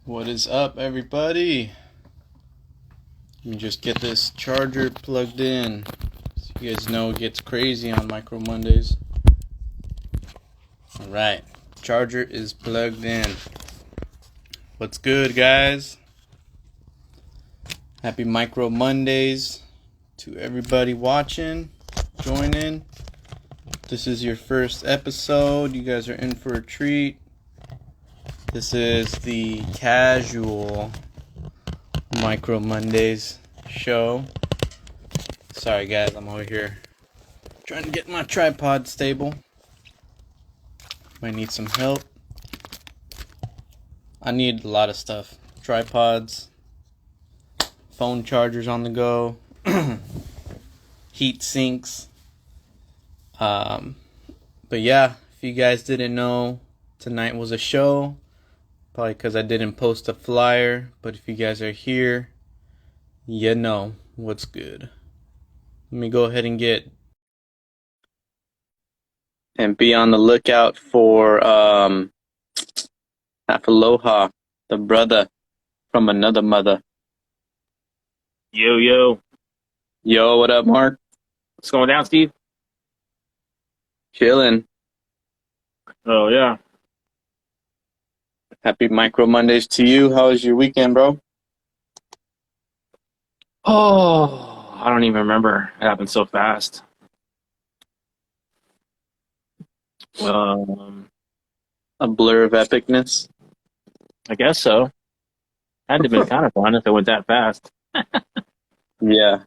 What is up, everybody? Let me just get this charger plugged in. So you guys know it gets crazy on Micro Mondays. Alright, charger is plugged in. What's good, guys? Happy Micro Mondays to everybody watching, joining. This is your first episode. You guys are in for a treat. This is the casual Micro Mondays show. Sorry guys, I'm over here trying to get my tripod stable. Might need some help. I need a lot of stuff. Tripods, phone chargers on the go, heat sinks. But yeah, if you guys didn't know, tonight was a show. Probably because I didn't post a flyer, but if you guys are here, you know what's good. Let me go ahead and be on the lookout for Half Aloha, the brother from another mother. Yo, yo. Yo, what up, Mark? What's going down, Steve? Chilling. Oh, yeah. Happy Micro Mondays to you. How was your weekend, bro? Oh, I don't even remember. It happened so fast. A blur of epicness. I guess so. Had to have been kind of fun if it went that fast. Yeah.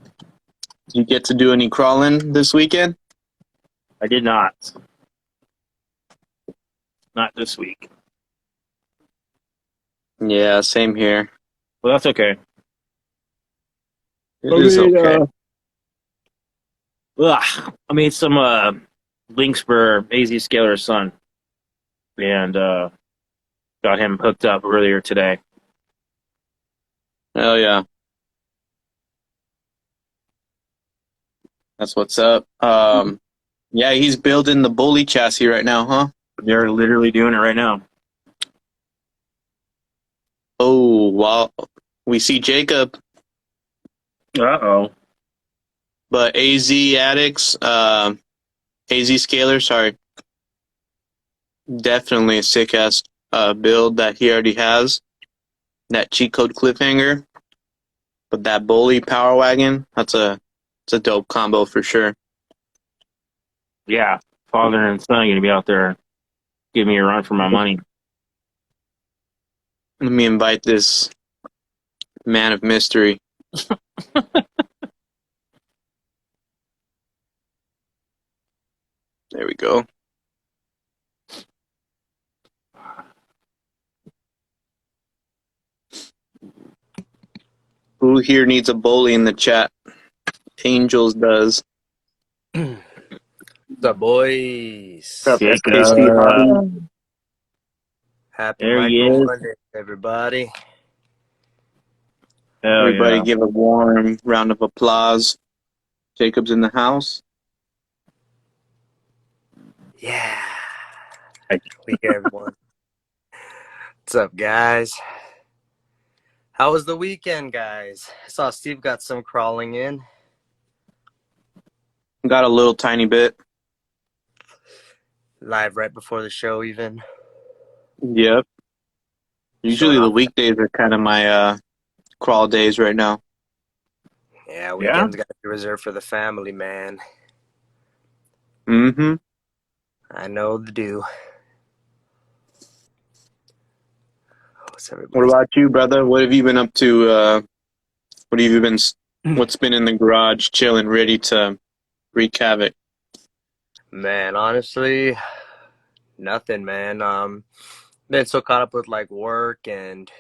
Did you get to do any crawling this weekend? I did not. Not this week. Yeah, same here. Well, that's okay. It is okay. I made some links for AZ Scalar's son. And got him hooked up earlier today. Hell yeah. That's what's up. Yeah, he's building the bully chassis right now, huh? They're literally doing it right now. Oh, wow. We see Jacob, Uh-oh. but AZ Addicts, AZ Scalar, sorry. Definitely a sick-ass build that he already has. That cheat code cliffhanger. But that bully power wagon, it's a dope combo for sure. Yeah. Father and son are going to be out there giving me a run for my money. Let me invite this man of mystery. There we go. Who here needs a bully in the chat? Angels does. The boys. What's up, Jacob. SKC Hobby? Happy There he Micro is. Monday, everybody. Hell Everybody yeah. give a warm round of applause. Jacob's in the house. Yeah. We here, everyone. What's up, guys? How was the weekend, guys? I saw Steve got some crawling in. Got a little tiny bit. Live right before the show, even. Yep. Usually Showing the off. weekdays are kind of my crawl days right now. Yeah, weekends got to be reserved for the family, man. Mm-hmm. I know the do. What's What everybody? about you, brother? What have you been up to? What's been in the garage chilling, ready to wreak havoc? Man, honestly, nothing, man. Been so caught up with like work and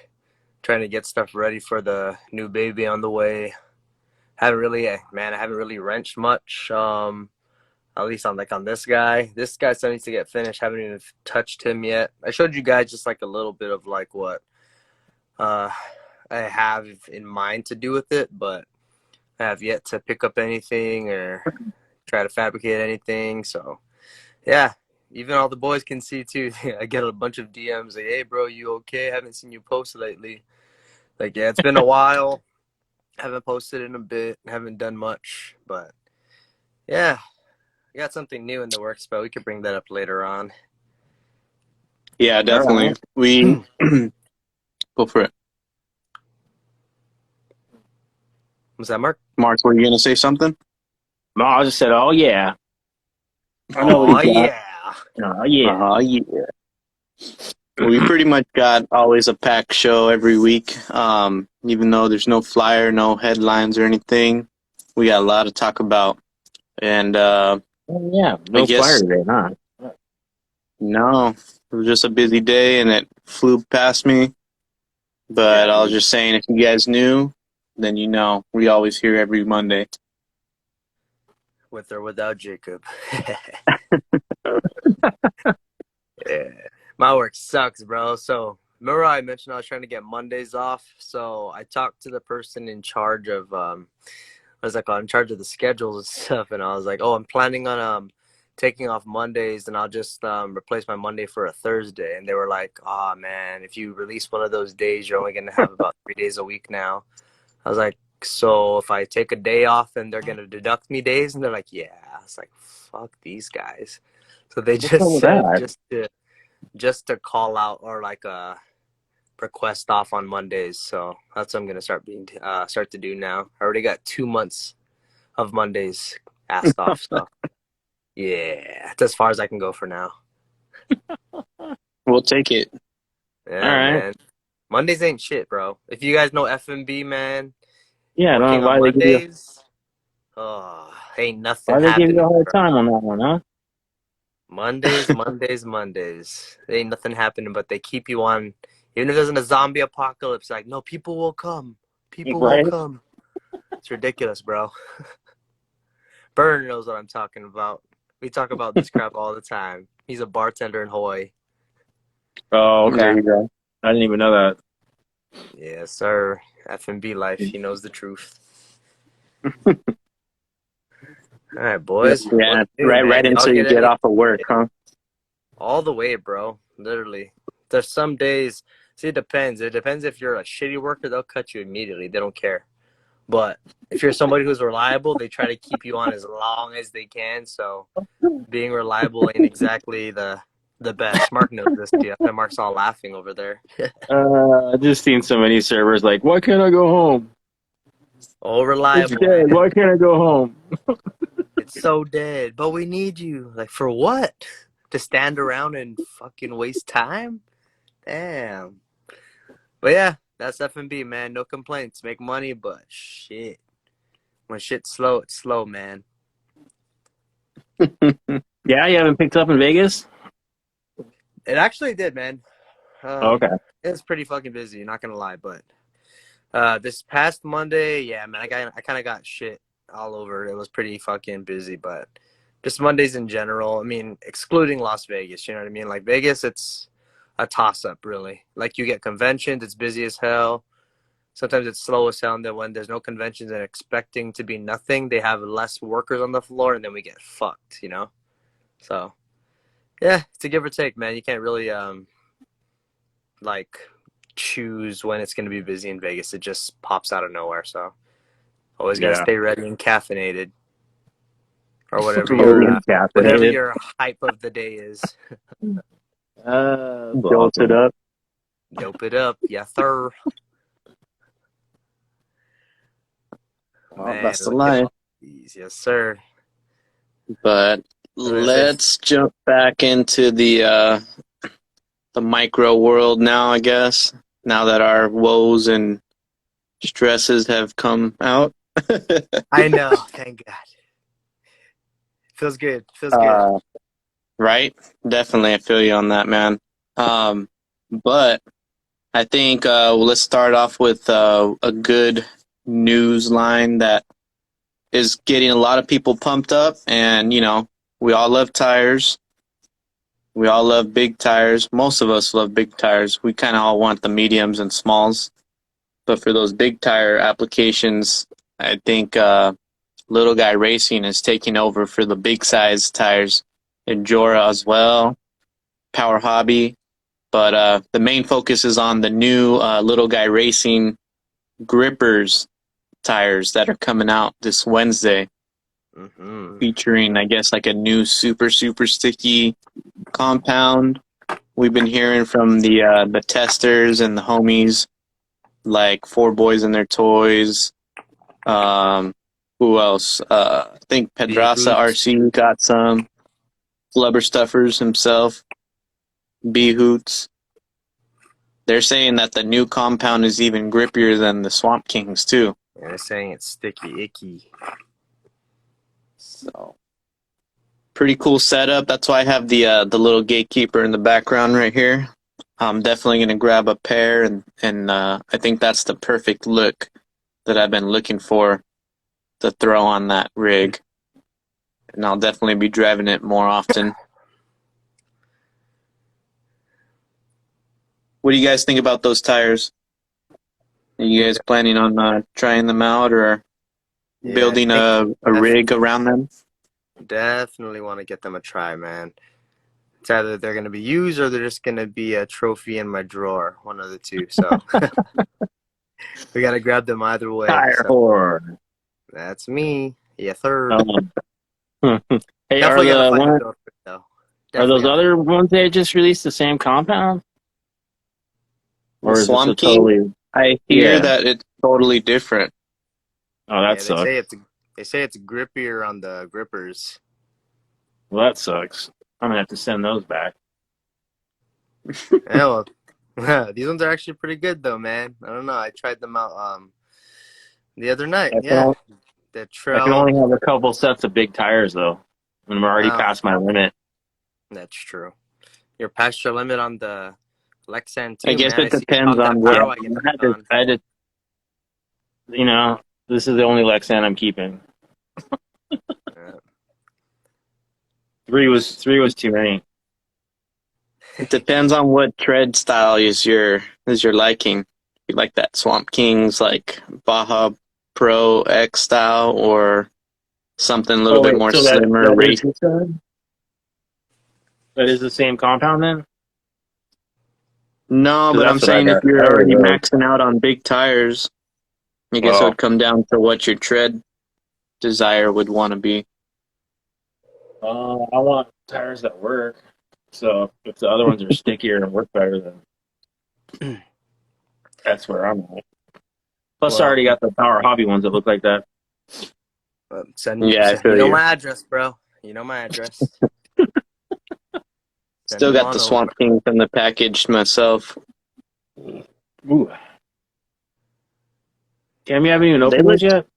trying to get stuff ready for the new baby on the way. I haven't really wrenched much. At least on this guy. This guy still needs to get finished. Haven't even touched him yet. I showed you guys just like a little bit of like what I have in mind to do with it, but I have yet to pick up anything or try to fabricate anything. So yeah, even all the boys can see too. I get a bunch of DMs like, "Hey, bro, you okay? Haven't seen you post lately." Like, yeah, it's been a while. Haven't posted in a bit. Haven't done much, but yeah, I got something new in the works, but we could bring that up later on. Yeah, All definitely. right. We go for it. Was that Mark? Mark, were you gonna say something? No, I just said, oh, yeah. I know Oh what he got. yeah. Oh, yeah. Yeah. We pretty much got always a packed show every week. Even though there's no flyer, no headlines or anything, we got a lot to talk about. And Oh, yeah. I No flyer guess today, huh? no, it was just a busy day and it flew past me. But Yeah, I was dude. just saying, if you guys knew, then you know. We always hear every Monday. With or without Jacob. Yeah. My work sucks, bro. So remember I mentioned I was trying to get Mondays off. So I talked to the person in charge of I was like, in charge of the schedules and stuff, and I was like, oh, I'm planning on taking off Mondays, and I'll just replace my Monday for a Thursday. And they were like, oh man, if you release one of those days, you're only gonna have about 3 days a week now. I was like, so if I take a day off, then they're gonna deduct me days, and they're like, yeah. I was like, fuck these guys. So they What's up just with said that? just to call out or like request off on Mondays. So that's what I'm gonna start to do now. I already got 2 months of Mondays asked off. So yeah, that's as far as I can go for now. We'll take it. All Yeah, right. man. Mondays ain't shit, bro. If you guys know FMB, man, Yeah, I don't know working on why they give you Mondays, oh, ain't nothing why they give you a happening, hard bro. time on that one, huh? Mondays. There ain't nothing happening, but they keep you on. Even if there's a zombie apocalypse, like, no, people will come. People will Right? come. It's ridiculous, bro. Burn knows what I'm talking about. We talk about this crap all the time. He's a bartender in Hawaii. Oh, There okay. you go. I didn't even know that. Yes, sir. F&B life. He knows the truth. All right, boys. Yeah, What's new, right man? Y'all until you get get any off of work, huh? all the way, bro? Literally. There's some days. See, it depends. It depends if you're a shitty worker, they'll cut you immediately. They don't care. But if you're somebody who's reliable, they try to keep you on as long as they can. So being reliable ain't exactly the best. Mark knows this. Yeah, Mark's all laughing over there. I just seen so many servers like, why can't I go home? Oh, It's reliable, dead. man. Why can't I go home? It's so dead. But we need you. Like, for what? To stand around and fucking waste time? Damn. But yeah, that's F&B, man. No complaints. Make money, but shit. When shit's slow, it's slow, man. Yeah, you haven't picked up in Vegas? It actually did, man. Oh, okay. It was pretty fucking busy, not gonna lie, but this past Monday, yeah, man, I kind of got shit all over. It was pretty fucking busy, but just Mondays in general. I mean, excluding Las Vegas, you know what I mean? Like Vegas, it's a toss up, really. Like you get conventions, it's busy as hell. Sometimes it's slow as hell, and then when there's no conventions and expecting to be nothing, they have less workers on the floor, and then we get fucked, you know? So yeah, it's a give or take, man. You can't really like choose when it's gonna be busy in Vegas. It just pops out of nowhere. So always gotta Yeah. stay ready and caffeinated, or Fully whatever caffeinated. your hype of the day is. That's Built it awesome. up. Dope it up, yes sir. Well, Man, that's the look at life. all these, yes sir. But What is it? let's jump back into the micro world now, I guess. Now that our woes and stresses have come out. I know. Thank God. Feels good. Feels good. uh, right? Definitely, I feel you on that, man. But I think let's start off with a good news line that is getting a lot of people pumped up. And, you know, we all love tires. We all love big tires. Most of us love big tires. We kind of all want the mediums and smalls. But for those big tire applications, I think Little Guy Racing is taking over for the big size tires. Endura as well, Power Hobby. But the main focus is on the new Little Guy Racing grippers tires that are coming out this Wednesday, featuring, I guess, like a new super sticky compound. We've been hearing from the testers and the homies, like Four Boys and Their Toys. Who else? I think Pedraza RC got some. Flubber Stuffers himself. B Hoots. They're saying that the new compound is even grippier than the Swamp Kings too. Yeah, they're saying it's sticky, icky. So pretty cool setup. That's why I have the little gatekeeper in the background right here. I'm definitely gonna grab a pair, and I think that's the perfect look that I've been looking for to throw on that rig. And I'll definitely be driving it more often. What do you guys think about those tires? Are you guys planning on trying them out or building a rig around them? Definitely want to get them a try, man. It's either they're going to be used or they're just going to be a trophy in my drawer, one of the two. So we got to grab them either way. Tire whore. That's me. Yeah, third. Hey, are those other ones they just released the same compound? Or Swamp King? Totally... I hear that it's totally different. Oh, that sucks. They say it's grippier on the grippers. Well, that sucks. I'm gonna have to send those back. Yeah, well, these ones are actually pretty good though, man. I don't know. I tried them out the other night. The trail. I can only have a couple sets of big tires though, and I'm already past my limit. That's true. You're past your limit on the Lexan too. I guess it depends on what I did. You know, this is the only Lexan I'm keeping. Three was too many. It depends on what tread style is your liking. You like that Swamp Kings, like Baja Pro X style, or something a little bit more slimmer. That is the same compound then? No, but I'm saying if you're already maxing out on big tires, I guess it would come down to what your tread desire would want to be. I want tires that work. So if the other ones are stickier and work better, then that's where I'm at. Plus, I already got the Power Hobby ones that look like that. You know my address, bro. You know my address. Still got the Swamp King from the package myself. Ooh. Cam, you haven't even opened those yet?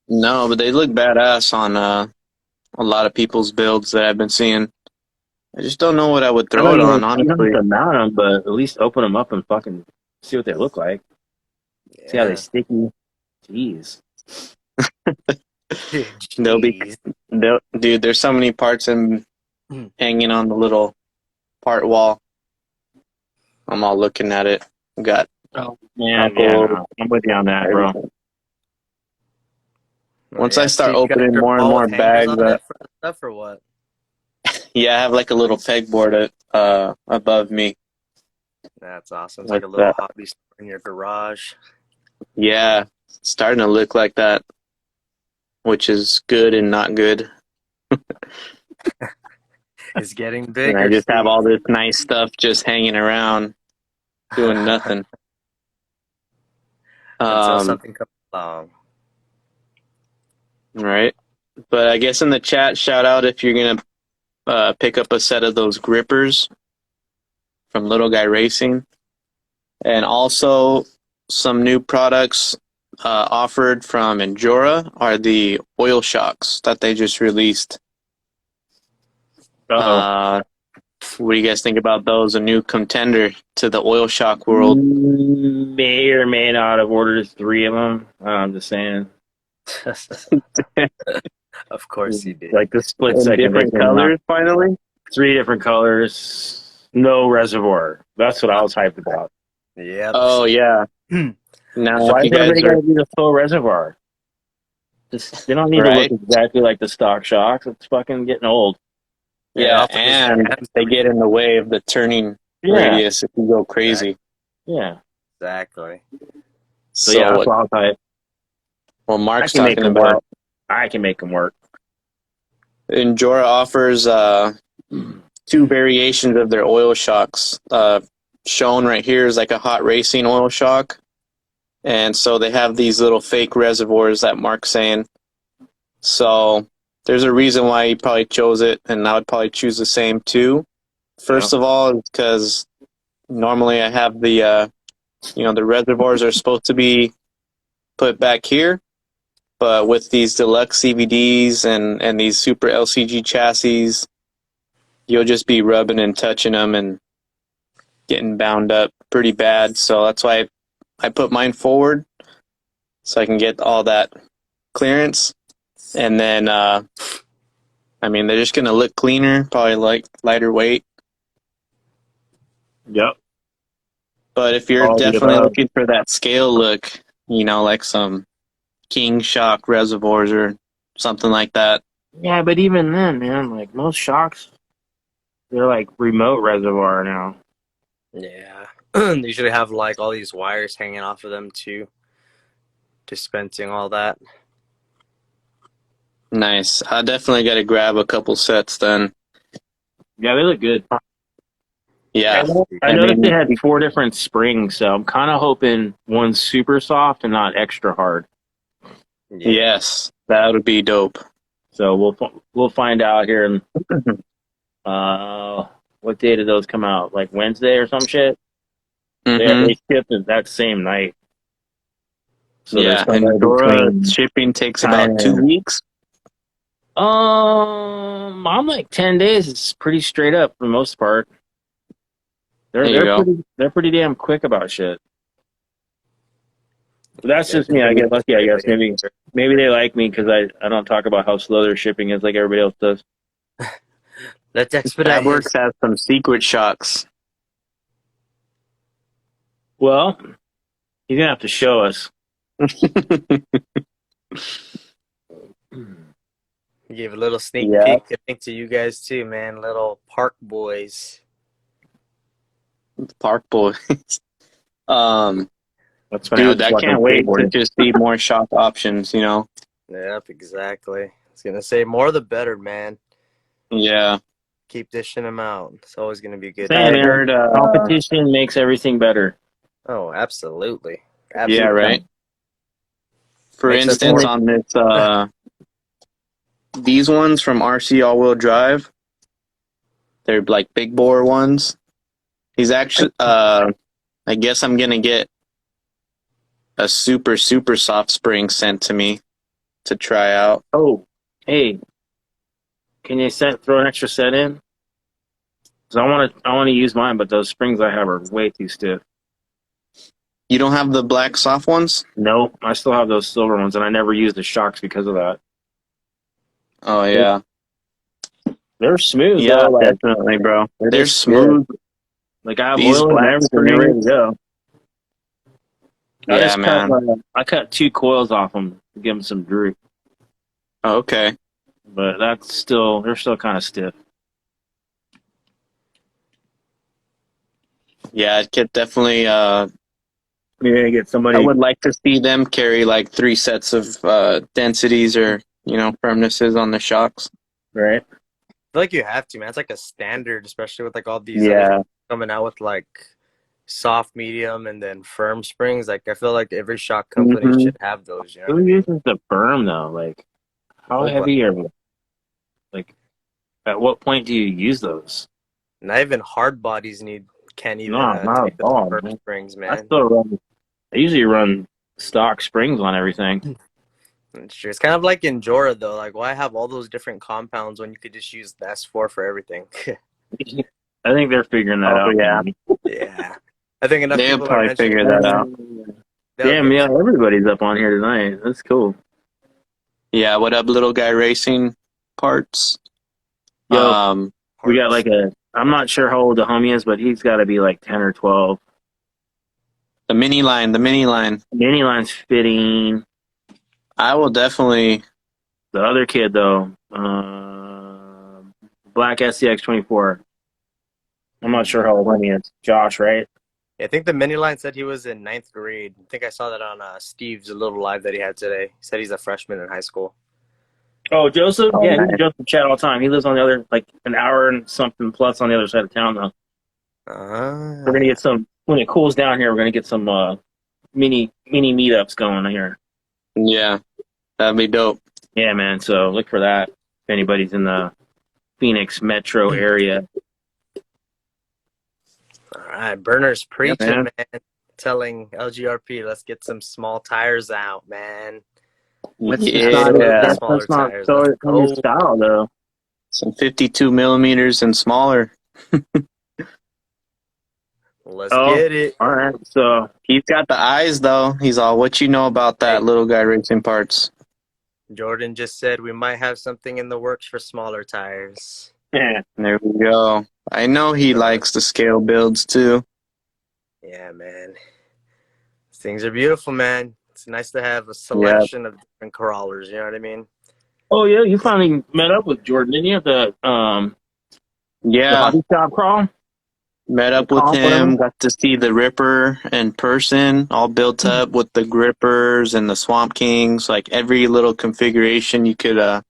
No, but they look badass on a lot of people's builds that I've been seeing. I just don't know what I would throw it on, honestly. I don't mount them, but at least open them up and fucking see what they look like. Yeah. See how they sticky. Jeez. Dude, there's so many parts hanging on the little part wall. I'm all looking at it. Got I'm with you on that, bro. Once I start opening more and more bags, stuff or what? Yeah, I have like a little pegboard above me. That's awesome. It's like a little hobby store in your garage. Yeah, it's starting to look like that, which is good and not good. It's getting bigger. And I just have all this nice stuff just hanging around, doing nothing. Until something comes along. Right. But I guess in the chat, shout out if you're going to pick up a set of those grippers from Little Guy Racing. And also some new products offered from Endura are the oil shocks that they just released. What do you guys think about those? A new contender to the oil shock world. May or may not have ordered 3 of them. I'm just saying. Of course you did. Like the split second. Different colors, finally? 3 different colors. No reservoir. That's what I was hyped about. Yeah. Oh, yeah. Now, why is everybody got to be the full reservoir? They don't need to look exactly like the stock shocks. It's fucking getting old. And it Yeah, also gives your and hands they get in the way of the turning Yeah, radius if you go crazy. yeah. exactly. So yeah, So that's what? why I was like, Well, I Mark's can make talking them work. about. I can make them work. Endura offers two variations of their oil shocks. Shown right here is like a hot racing oil shock, and so they have these little fake reservoirs that Mark's saying. So there's a reason why he probably chose it, and I would probably choose the same too. First of all, because normally I have the the reservoirs are supposed to be put back here, but with these deluxe CVDs and these super LCG chassis, you'll just be rubbing and touching them and getting bound up pretty bad. So that's why I put mine forward so I can get all that clearance. And then, they're just going to look cleaner, probably like lighter weight. Yep. But if you're All the definitely above. looking for that scale look, like some King Shock reservoirs or something like that. Yeah, but even then, man, like most shocks, they're like remote reservoir now. Yeah. They usually have like all these wires hanging off of them too, dispensing all that. Nice. I definitely got to grab a couple sets then. Yeah, they look good. Yeah. I noticed they had 4 different springs, so I'm kind of hoping one's super soft and not extra hard. Yeah. Yes, that would be dope. So we'll find out here. In, what day did those come out? Like Wednesday or some shit? Mm-hmm. They shipped it that same night. So Yeah, there's and Dora shipping takes about 2 weeks. I'm like 10 days. It's pretty straight up for the most part. They're pretty damn quick about shit. But that's just me. I get lucky, I guess. Maybe they like me because I don't talk about how slow their shipping is like everybody else does. Let's expedite. That works has some secret shocks. Well, you're gonna have to show us. Give a little sneak peek, I think, to you guys too, man. Little park boys. Park boys. That's Dude, I can't wait to just see more shop options, Yep, exactly. I was gonna say more the better, man. Yeah. Keep dishing them out. It's always gonna be good. I heard competition makes everything better. Oh, absolutely. Yeah, right. For instance, on this these ones from RC all-wheel drive, they're like big bore ones. He's actually I guess I'm gonna get a super soft spring sent to me to try out. Oh, hey, can you throw an extra set in? Because I want to use mine, but those springs I have are way too stiff. You don't have the black soft ones? Nope, I still have those silver ones, and I never use the shocks because of that. Oh yeah, they're smooth. Yeah, though, definitely, bro. They're smooth. Like I have oil and everything, they're ready to go. Yeah, man. I cut 2 coils off them to give them some droop. Oh, okay. But they're still kind of stiff. Yeah, it could definitely. Get somebody. I would like to see them carry like 3 sets of densities or firmnesses on the shocks. Right. I feel like you have to, man. It's like a standard, especially with like all these coming out with like soft, medium, and then firm springs. Like I feel like every shock company should have those. Who uses the firm though? Like how heavy are like? At what point do you use those? Not even hard bodies can't even not take at all, firm man. springs, man. I usually run stock springs on everything. It's true. It's kind of like Endura though. Like why have all those different compounds when you could just use the S4 for everything? I think they're figuring that out. Yeah. Yeah. I think enough They'll people probably figure that out. Damn, yeah, everybody's up on here tonight. That's cool. Yeah, what up, little guy racing parts? Yo, we got like I'm not sure how old the homie is, but he's got to be like 10 or 12. The mini line. Mini line's fitting. I will definitely. The other kid though, Black SCX 24. I'm not sure how old he is. Josh, right? Yeah, I think the mini line said he was in 9th grade. I think I saw that on Steve's little live that he had today. He said he's a freshman in high school. Oh, Joseph? Oh, Yeah, he's nice. in Joseph chat all the time. He lives on the other, like, an hour and something plus on the other side of town, though. We're going to get some, when it cools down here, we're going to get some mini meetups going here. Yeah, that'd be dope. Yeah, man. So look for that if anybody's in the Phoenix metro area. All right, Burner's preaching, man. man. Telling LGRP, let's get some small tires out, man. Let's Yeah, absolutely smaller That's not tires. so Let's on your go. style, though. some 52 millimeters and smaller. Let's Oh, get it. all right. So, He's got the eyes though. He's all, what you know about that Hey. little guy racing parts? Jordan just said we might have something in the works for smaller tires. yeah. There we go. I know he likes the scale builds too. Yeah, man. Things are beautiful, man. It's nice to have a selection of different crawlers. You know what I mean? Oh, yeah. You finally met up with Jordan, didn't you? At the Yeah, hobby shop crawl? met up with him, got to see the Ripper in person, all built up with the grippers and the Swamp Kings, like every little configuration you can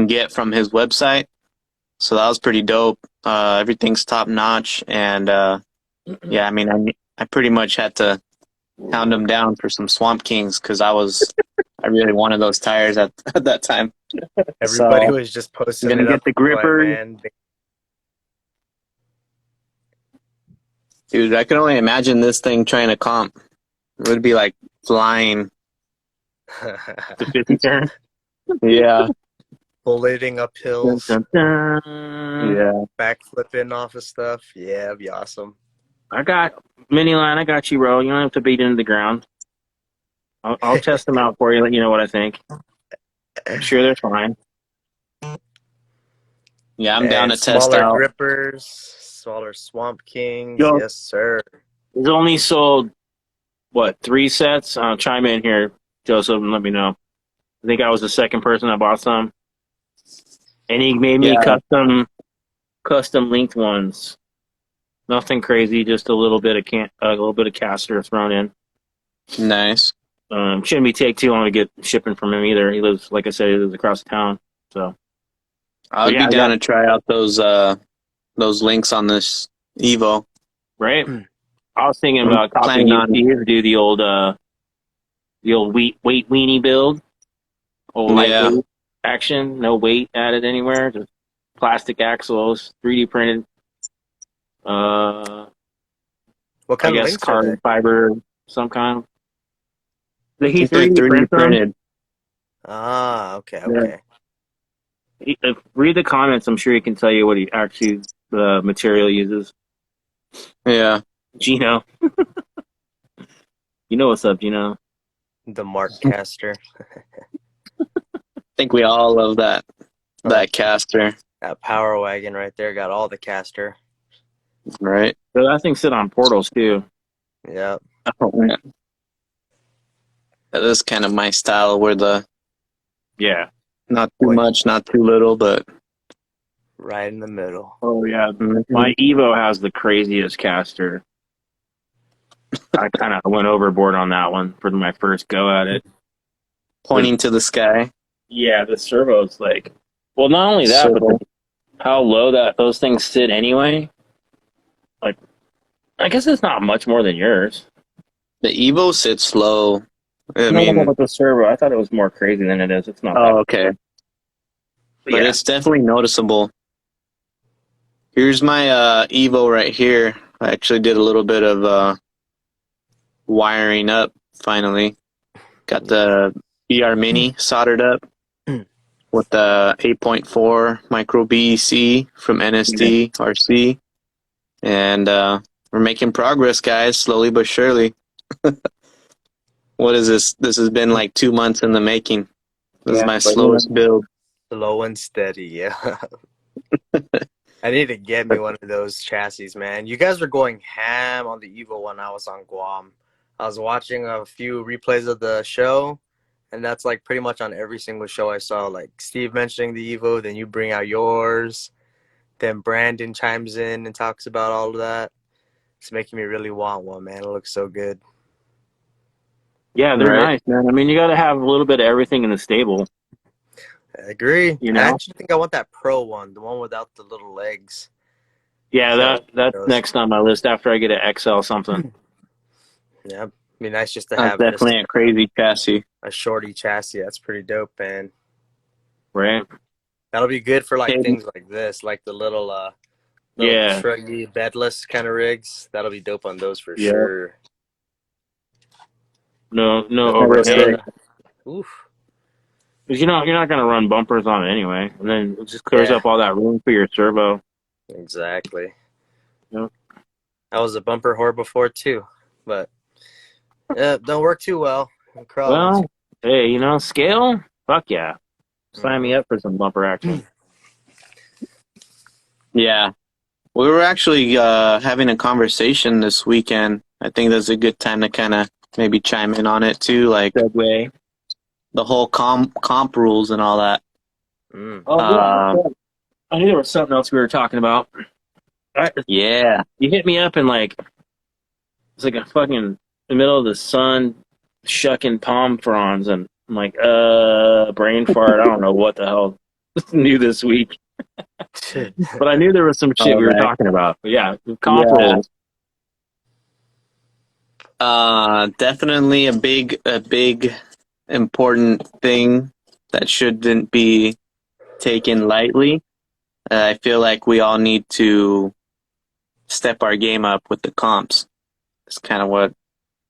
get from his website. So that was pretty dope. Everything's top notch, and yeah, I mean, I pretty much had to hound him down for some Swamp Kings because I really wanted those tires at that time. Everybody So, was just posting I'm gonna it get up. the grippers. Man. Dude, I can only imagine this thing trying to comp. It would be like flying. The 50 turn? Yeah. Bulleting up hills, Dun, dun, dun. Yeah. backflipping off of stuff. Yeah, it'd be awesome. I got mini line. I got you, bro. You don't have to beat into the ground. I'll test them out for you. Let you know what I think. I'm sure they're fine. Yeah, I'm And down to test smaller out. grippers, smaller Swamp Kings. Yo. Yes, sir. He's only sold, what, 3 sets? Chime in here, Joseph, and let me know. I think I was the second person that bought some. And he made me Yeah. custom linked ones. Nothing crazy, just a little bit of caster thrown in. Nice. Shouldn't be take too long to get shipping from him either. He lives, like I said, he lives across town. So I would Yeah, be down to try out those links on this Evo. right. I was thinking I'm about copying planning on- you to do the old weight weenie build. Old Yeah. lightweight action, no weight added anywhere, just plastic axles, 3D printed. What kind I of guess links are carbon fiber, some kind. I He think they're 3D 3D prints them. printed. they? Ah, okay, Yeah. okay. Read the comments. I'm sure he can tell you what he actually the material uses. Yeah. Gino, you know what's up, Gino? The Mark Caster. I think we all love that caster, That Power Wagon right there got all the caster. right? So that thing sit on portals too. Yep. Oh, man. That is kind of my style, where Yeah. not too Wait. much, not too little, but Right in the middle. Oh yeah. My Evo has the craziest caster. I kind of went overboard on that one for my first go at it. pointing to the sky. Yeah, the servo's like, well, not only that, but how low those things sit anyway. Like, I guess it's not much more than yours. The Evo sits low. I No, mean, with the servo, I thought it was more crazy than it is. It's not. oh, okay. That, But yeah. it's definitely noticeable. Here's my Evo right here. I actually did a little bit of wiring up finally. Got the BR Mini soldered up with the 8.4 micro BEC from NSD RC. And we're making progress, guys, slowly but surely. What is this? This has been like 2 months in the making. This is my slowest build. Slow and steady, yeah. I need to get me one of those chassis, man. You guys were going ham on the Evo when I was on Guam. I was watching a few replays of the show, And that's like pretty much on every single show I saw. Like Steve mentioning the Evo, then you bring out yours. Then Brandon chimes in and talks about all of that. It's making me really want one, man. It looks so good. Yeah, they're Right. nice, man. I mean, you got to have a little bit of everything in the stable. I agree. You I know? actually think I want that pro one, the one without the little legs. Yeah, So that's next on my list after I get an XL something. yeah, be nice just to That's have just definitely a crazy chassis. a shorty chassis. That's pretty dope, man. Right? That'll be good for like Okay. things like this, like the little Yeah. truggy bedless kind of rigs. That'll be dope on those for Yeah. sure. No The overhead. Toyota. Oof. Because you're not going to run bumpers on it anyway. And then it just clears Yeah. up all that room for your servo. Exactly. Yep. I was a bumper whore before too, but yeah, don't work too well. Well, hey, scale? Fuck yeah. Sign me up for some bumper action. Yeah. We were actually having a conversation this weekend. I think that's a good time to kind of maybe chime in on it too, like Segway. the whole comp rules and all that. Oh, yeah. I knew there was something else we were talking about. Yeah. You hit me up and it's like a fucking the middle of the sun shucking palm fronds and I'm like, brain fart. I don't know what the hell new this week. But I knew there was some shit we were talking about. But yeah, comp rules. Definitely a big important thing that shouldn't be taken lightly. I feel like we all need to step our game up with the comps. That's kind of what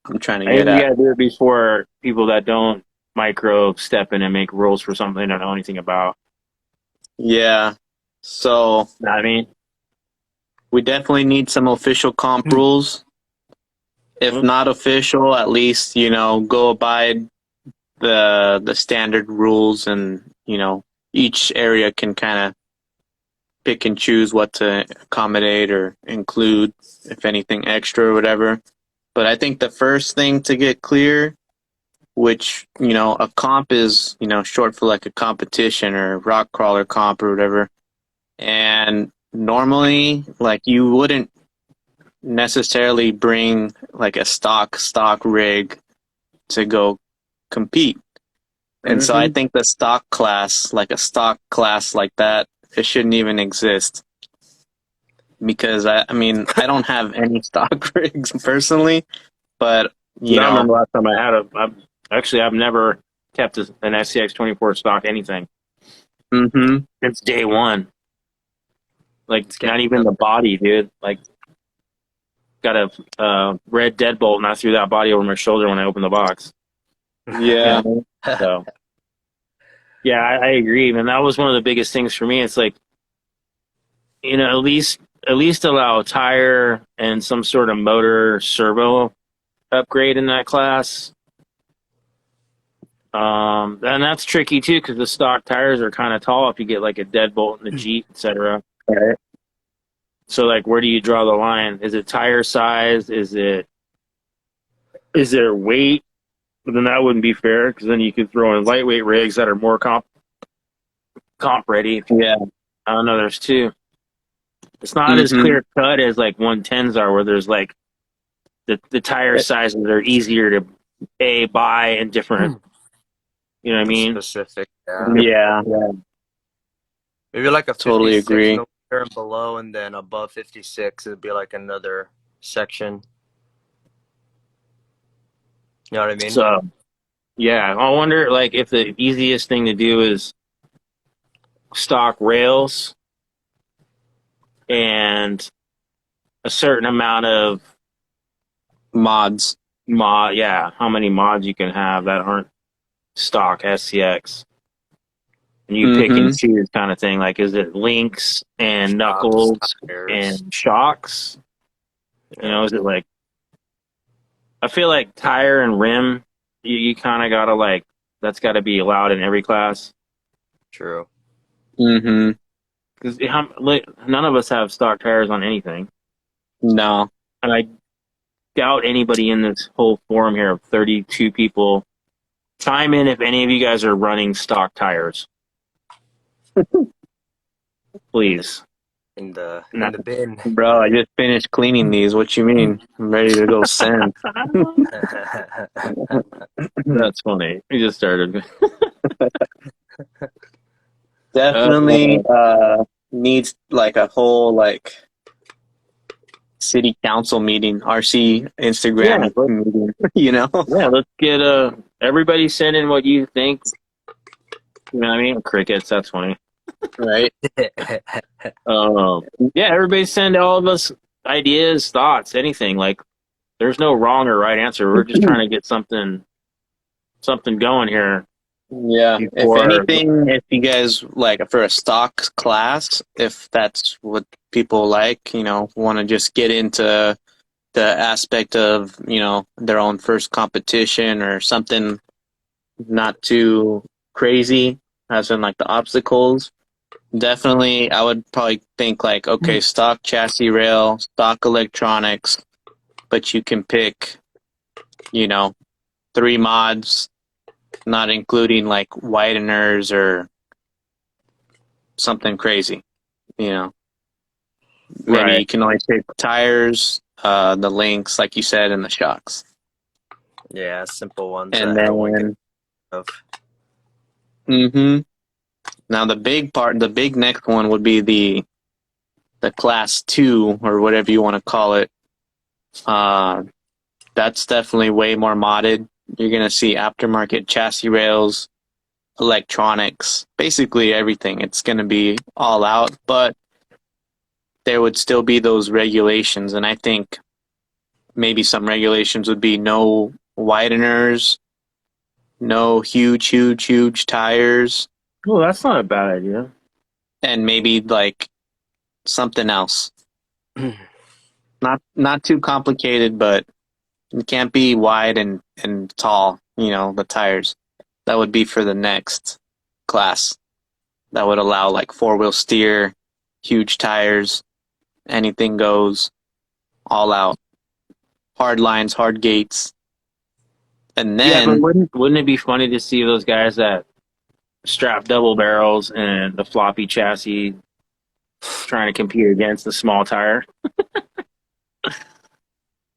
I'm trying to I think get we at. gotta do it before people that don't micro step in and make rules for something they don't know anything about. Yeah. So You know what I mean? we definitely need some official comp rules. If not official, at least, go abide the standard rules, and, each area can kind of pick and choose what to accommodate or include, if anything extra or whatever. But I think the first thing to get clear, which, a comp is, short for like a competition or rock crawler comp or whatever. And normally, like, you wouldn't necessarily bring like a stock rig to go compete. And so I think the stock class, like a stock class like that, it shouldn't even exist. Because I I don't have any stock rigs personally, but I remember last time I had I've never kept an SCX 24 stock anything. Since day one. Like, not even the body, dude. Like, got a red deadbolt, and I threw that body over my shoulder when I opened the box. Yeah. So, yeah, I agree, man. That was one of the biggest things for me. It's like, at least allow a tire and some sort of motor servo upgrade in that class. And that's tricky too because the stock tires are kind of tall if you get like a deadbolt in the Jeep, etc. Right. So, like, where do you draw the line? Is it tire size? Is there weight? But then that wouldn't be fair because then you could throw in lightweight rigs that are more comp ready. Yeah. I don't know. There's two. It's not as clear cut as like 110s are, where there's like the tire sizes are easier to buy and different. You know what I mean? Specific. Yeah. Maybe like a 56 totally agree. and below, and then above 56, it'd be like another section. You know what I mean? So, yeah, I wonder like if the easiest thing to do is stock rails and a certain amount of mods. Yeah, how many mods you can have that aren't stock SCX. And you pick and choose kind of thing. Like, is it links and knuckles and shocks? Is it like, I feel like tire and rim, you kind of got to like, that's got to be allowed in every class. True. Because none of us have stock tires on anything. No. And I doubt anybody in this whole forum here of 32 people Chime in if any of you guys are running stock tires. Please. In the bin. Bro, I just finished cleaning these. What you mean? I'm ready to go send. That's funny. We just started. Definitely needs like a whole like city council meeting, RC Instagram meeting, you know? Yeah, let's get everybody send in what you think. You know what I mean? Crickets, that's funny. Right? Yeah, everybody send all of us ideas, thoughts, anything. Like, there's no wrong or right answer. We're just trying to get something going here. Yeah. If Before- anything, if you guys like for a stock class, if that's what people like, you know, want to just get into the aspect of, you know, their own first competition or something not too crazy, as in like the obstacles. Definitely, I would probably think like, okay, stock chassis rail, stock electronics, but you can pick, you know, 3 mods, not including like wideners or something crazy, you know. Maybe Right. you can only pick tires, the links, like you said, and the shocks. Yeah, simple ones And that everyone can then, of. now the big next one would be the class 2 or whatever you want to call it. That's definitely way more modded. You're gonna see aftermarket chassis rails, electronics, basically everything. It's gonna be all out, but there would still be those regulations, and I think maybe some regulations would be no wideners, no huge tires, Oh, that's not a bad idea. and maybe like something else. Not too complicated, but it can't be wide and tall, you know, the tires. That would be for the next class. That would allow like 4-wheel steer, huge tires, anything goes, all out. Hard lines, hard gates. And Yeah, but then wouldn't it be funny to see those guys that strap double barrels and the floppy chassis trying to compete against the small tire?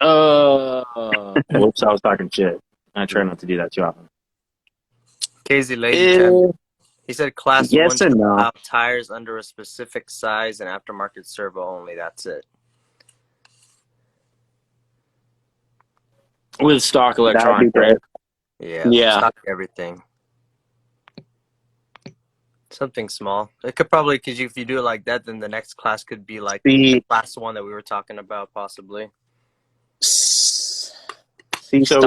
Whoops, I was talking shit. I try not to do that too often. KZ Lady he said class 1 yes should and no. allow tires under a specific size and aftermarket servo only. That's it. With stock That would be electronics, great. right? Yeah. Stock everything. Something small. It could probably, because if you do it like that, then the next class could be like the class 1 that we were talking about, possibly. See, So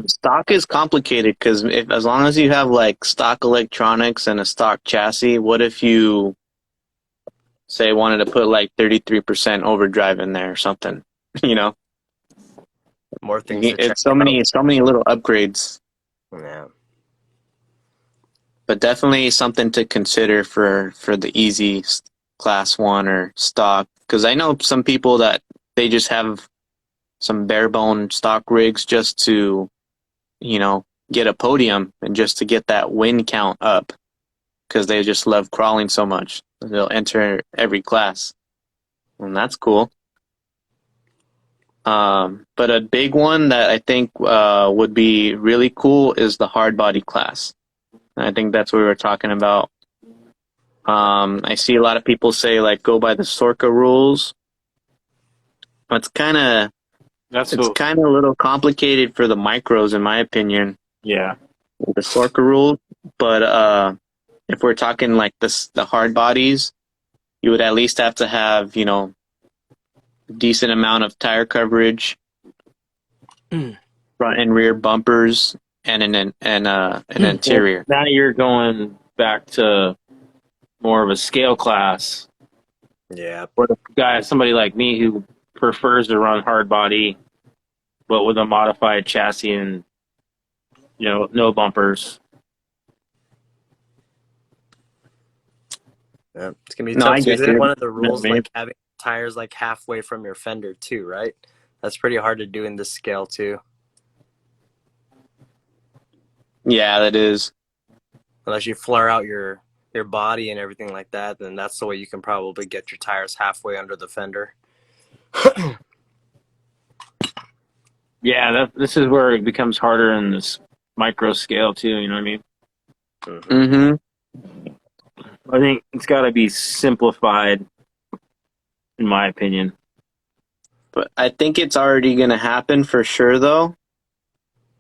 stock is complicated because as long as you have like stock electronics and a stock chassis, what if you say wanted to put like 33% overdrive in there or something? You know, More things to check it's so many little upgrades. Yeah. But definitely something to consider for the easy class 1 or stock. Because I know some people that they just have some bare bone stock rigs just to, you know, get a podium and just to get that win count up. Because they just love crawling so much. They'll enter every class. And that's cool. But a big one that I think would be really cool is the hard body class. I think that's what we were talking about. I see a lot of people say like go by the Sorka rules. It's kind of a little complicated for the micros, in my opinion. Yeah, the Sorka rules. But if we're talking like the hard bodies, you would at least have to have, you know, decent amount of tire coverage, front and rear bumpers, and an interior. Now you're going back to more of a scale class. Yeah. For somebody like me who prefers to run hard body, but with a modified chassis and, you know, no bumpers. Yeah. It's gonna be tough. I get Isn't you. one of the rules I mean? like having tires like halfway from your fender too, right? That's pretty hard to do in this scale too. Yeah, that is. Unless you flare out your body and everything like that, then that's the way you can probably get your tires halfway under the fender. Yeah, this is where it becomes harder in this micro scale too. You know what I mean? Mm-hmm. I think it's got to be simplified, in my opinion. But I think it's already gonna happen for sure, though.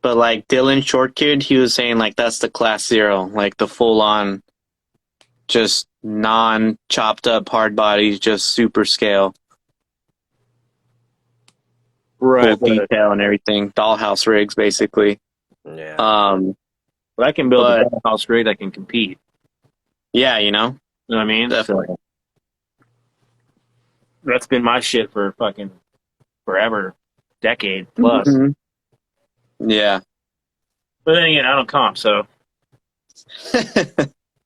But like Dylan Short Kid, he was saying like that's the class 0, like the full on, just non chopped up hard bodies, just super scale, full Right, but detail and everything, dollhouse rigs basically. Yeah. if I can build But a house rig, I can compete. yeah, You know what I mean? definitely. So that's been my shit for fucking forever, decade plus. Mhm. Yeah. But then again, I don't comp, so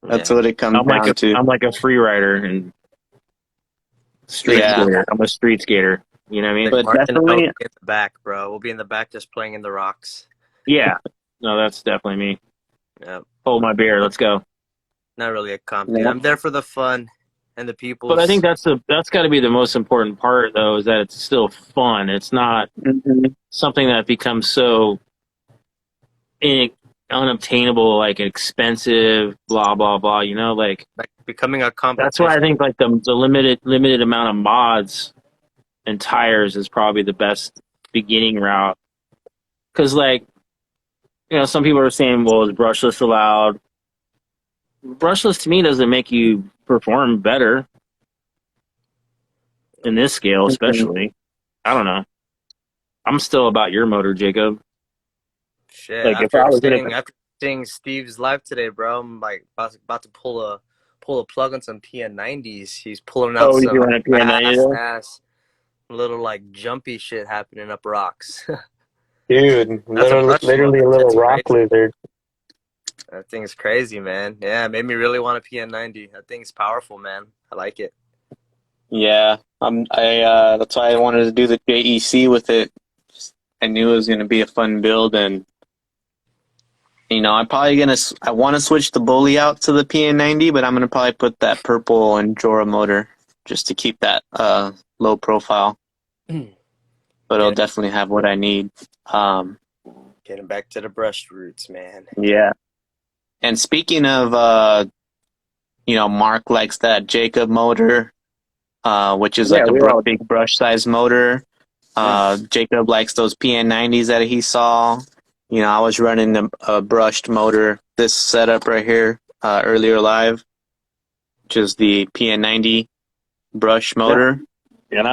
That's Yeah. what it comes down to. I'm like a free rider and street Yeah. skater. I'm a street skater. You know what I mean? Like But Martin and I will definitely, be in the back, bro. We'll be in the back just playing in the rocks. Yeah. No, that's definitely me. Yeah. Hold my beer. Let's go. Not really a comp, dude. yeah. I'm there for the fun and the people. But I think that's got to be the most important part, though, is that it's still fun. It's not Mhm. something that becomes so unobtainable, like expensive, blah blah blah. You know, like becoming a that's why I competition. think like the limited amount of mods and tires is probably the best beginning route. Because like some people are saying, well, is brushless allowed? Brushless to me doesn't make you perform better in this scale, Mhm. especially. I don't know. I'm still about your motor, Jacob. Shit. Like if I was in After seeing Steve's live today, bro, I'm like about to pull a plug on some PN90s. He's pulling out you some want a PN90 ass little like jumpy shit happening up rocks. Dude, That's a brush literally motor. a little It's rock crazy. lizard. That thing's crazy, man. Yeah, it made me really want a PN90. That thing's powerful, man. I like it. Yeah, that's why I wanted to do the JEC with it. I knew it was gonna be a fun build, and I want to switch the bully out to the PN90, but I'm gonna probably put that purple Endura motor just to keep that low profile. But it'll definitely have what I need. Getting back to the brush roots, man. Yeah. And speaking of, Mark likes that Jacob motor, which is like a big brush size motor. Jacob likes those PN90s that he saw. I was running a brushed motor, this setup right here, earlier live, which is the PN90 brush motor. Yeah. And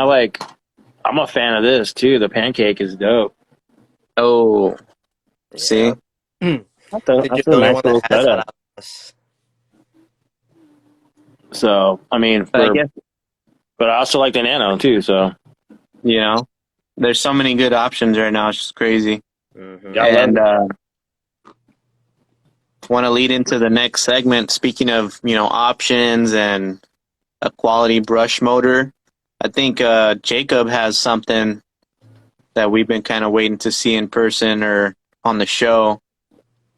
I'm a fan of this too. The pancake is dope. Oh, see? You're That's the a only nice one little that has that setup. out of us. So, I mean, I guess, but I also like the Nano too. So, there's so many good options right now. It's just crazy. Mm-hmm. yeah, I love And it. want to lead into the next segment. Speaking of, options and a quality brush motor, I think Jacob has something that we've been kind of waiting to see in person or on the show.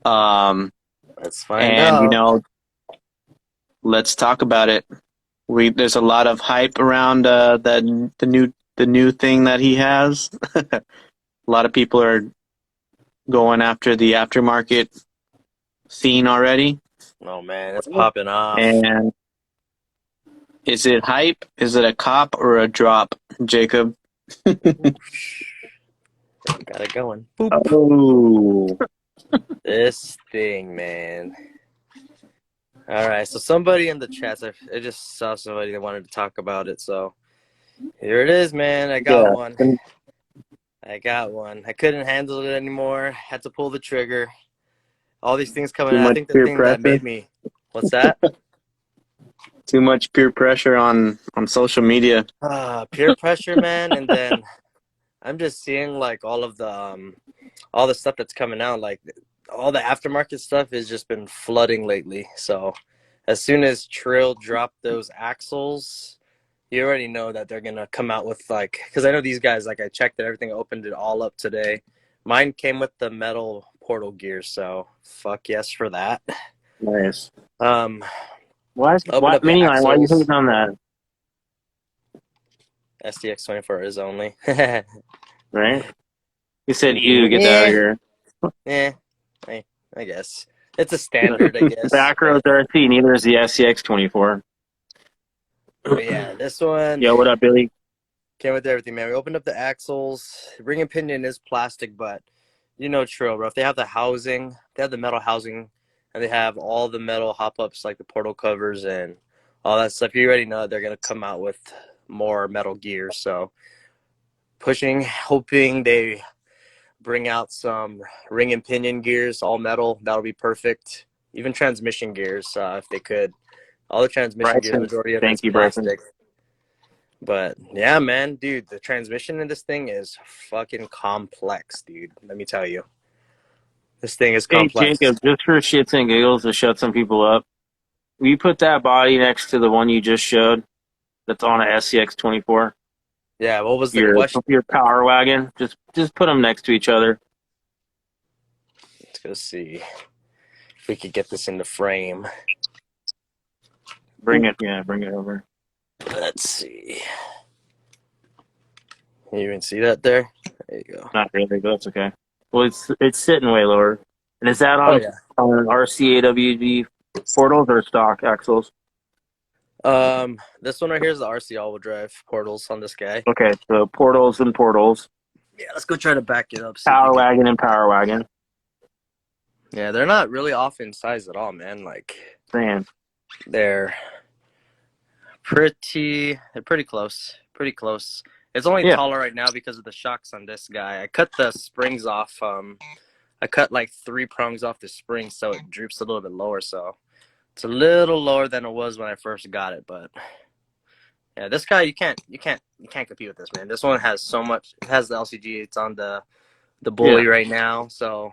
Let's find out. Let's talk about it. There's a lot of hype around the new thing that he has. A lot of people are going after the aftermarket scene already. Oh man, it's popping off. And is it hype? Is it a cop or a drop, Jacob? Got it going. Boop. Oh, This thing, man. All right, so somebody in the chats, I just saw somebody that wanted to talk about it, so here it is, man. I got one. I couldn't handle it anymore. Had to pull the trigger. All these things coming out. I think the thing that made me. What's that? Too much peer pressure on social media. Peer pressure, man, and then I'm just seeing like all the stuff that's coming out, like all the aftermarket stuff has just been flooding lately. So as soon as Trill dropped those axles, you already know that they're gonna come out with because I know these guys, like I checked it, everything, opened it all up today. Mine came with the metal portal gears, so fuck yes for that. Nice. Open Why up the mini line? Why are you axles. hating on that? SDX24 is only. Right? You said you get out of here. I guess it's a standard. I guess. Back rows RC. Neither is the SCX24. But yeah, this one Yo, what up, Billy? came with everything, man. We opened up the axles. Ring and pinion is plastic, but you know, true, bro. If they have the housing, they have the metal housing, and they have all the metal hop-ups like the portal covers and all that stuff. You already know they're gonna come out with more metal gears. So hoping they bring out some ring and pinion gears, all metal. That'll be perfect. Even transmission gears, if they could. All the transmission gears, majority of it's plastic. But yeah, man, dude, the transmission in this thing is fucking complex, dude. Let me tell you. This thing is complex. Hey, Jacob, just for shits and giggles to shut some people up, will you put that body next to the one you just showed that's on a SCX24? Yeah, what was the question? Your Power Wagon. Just put them next to each other. Let's go see if we could get this in the frame. Bring it over. Let's see. Can you even see that there? There you go. Not really, but that's okay. Well, it's sitting way lower. And is that on RCAWD portals or stock axles? This one right here is the RC all-wheel drive portals on this guy. Okay, so portals and portals. Yeah, let's go try to back it up. Power Wagon and Power Wagon. Yeah, they're not really off in size at all, man. Like, Man. They're pretty close. Pretty close. It's only taller right now because of the shocks on this guy. I cut the springs off. I cut like 3 prongs off the spring, so it droops a little bit lower. So it's a little lower than it was when I first got it. But yeah, this guy you can't compete with this, man. This one has so much. It has the LCG. It's on the bully right now, so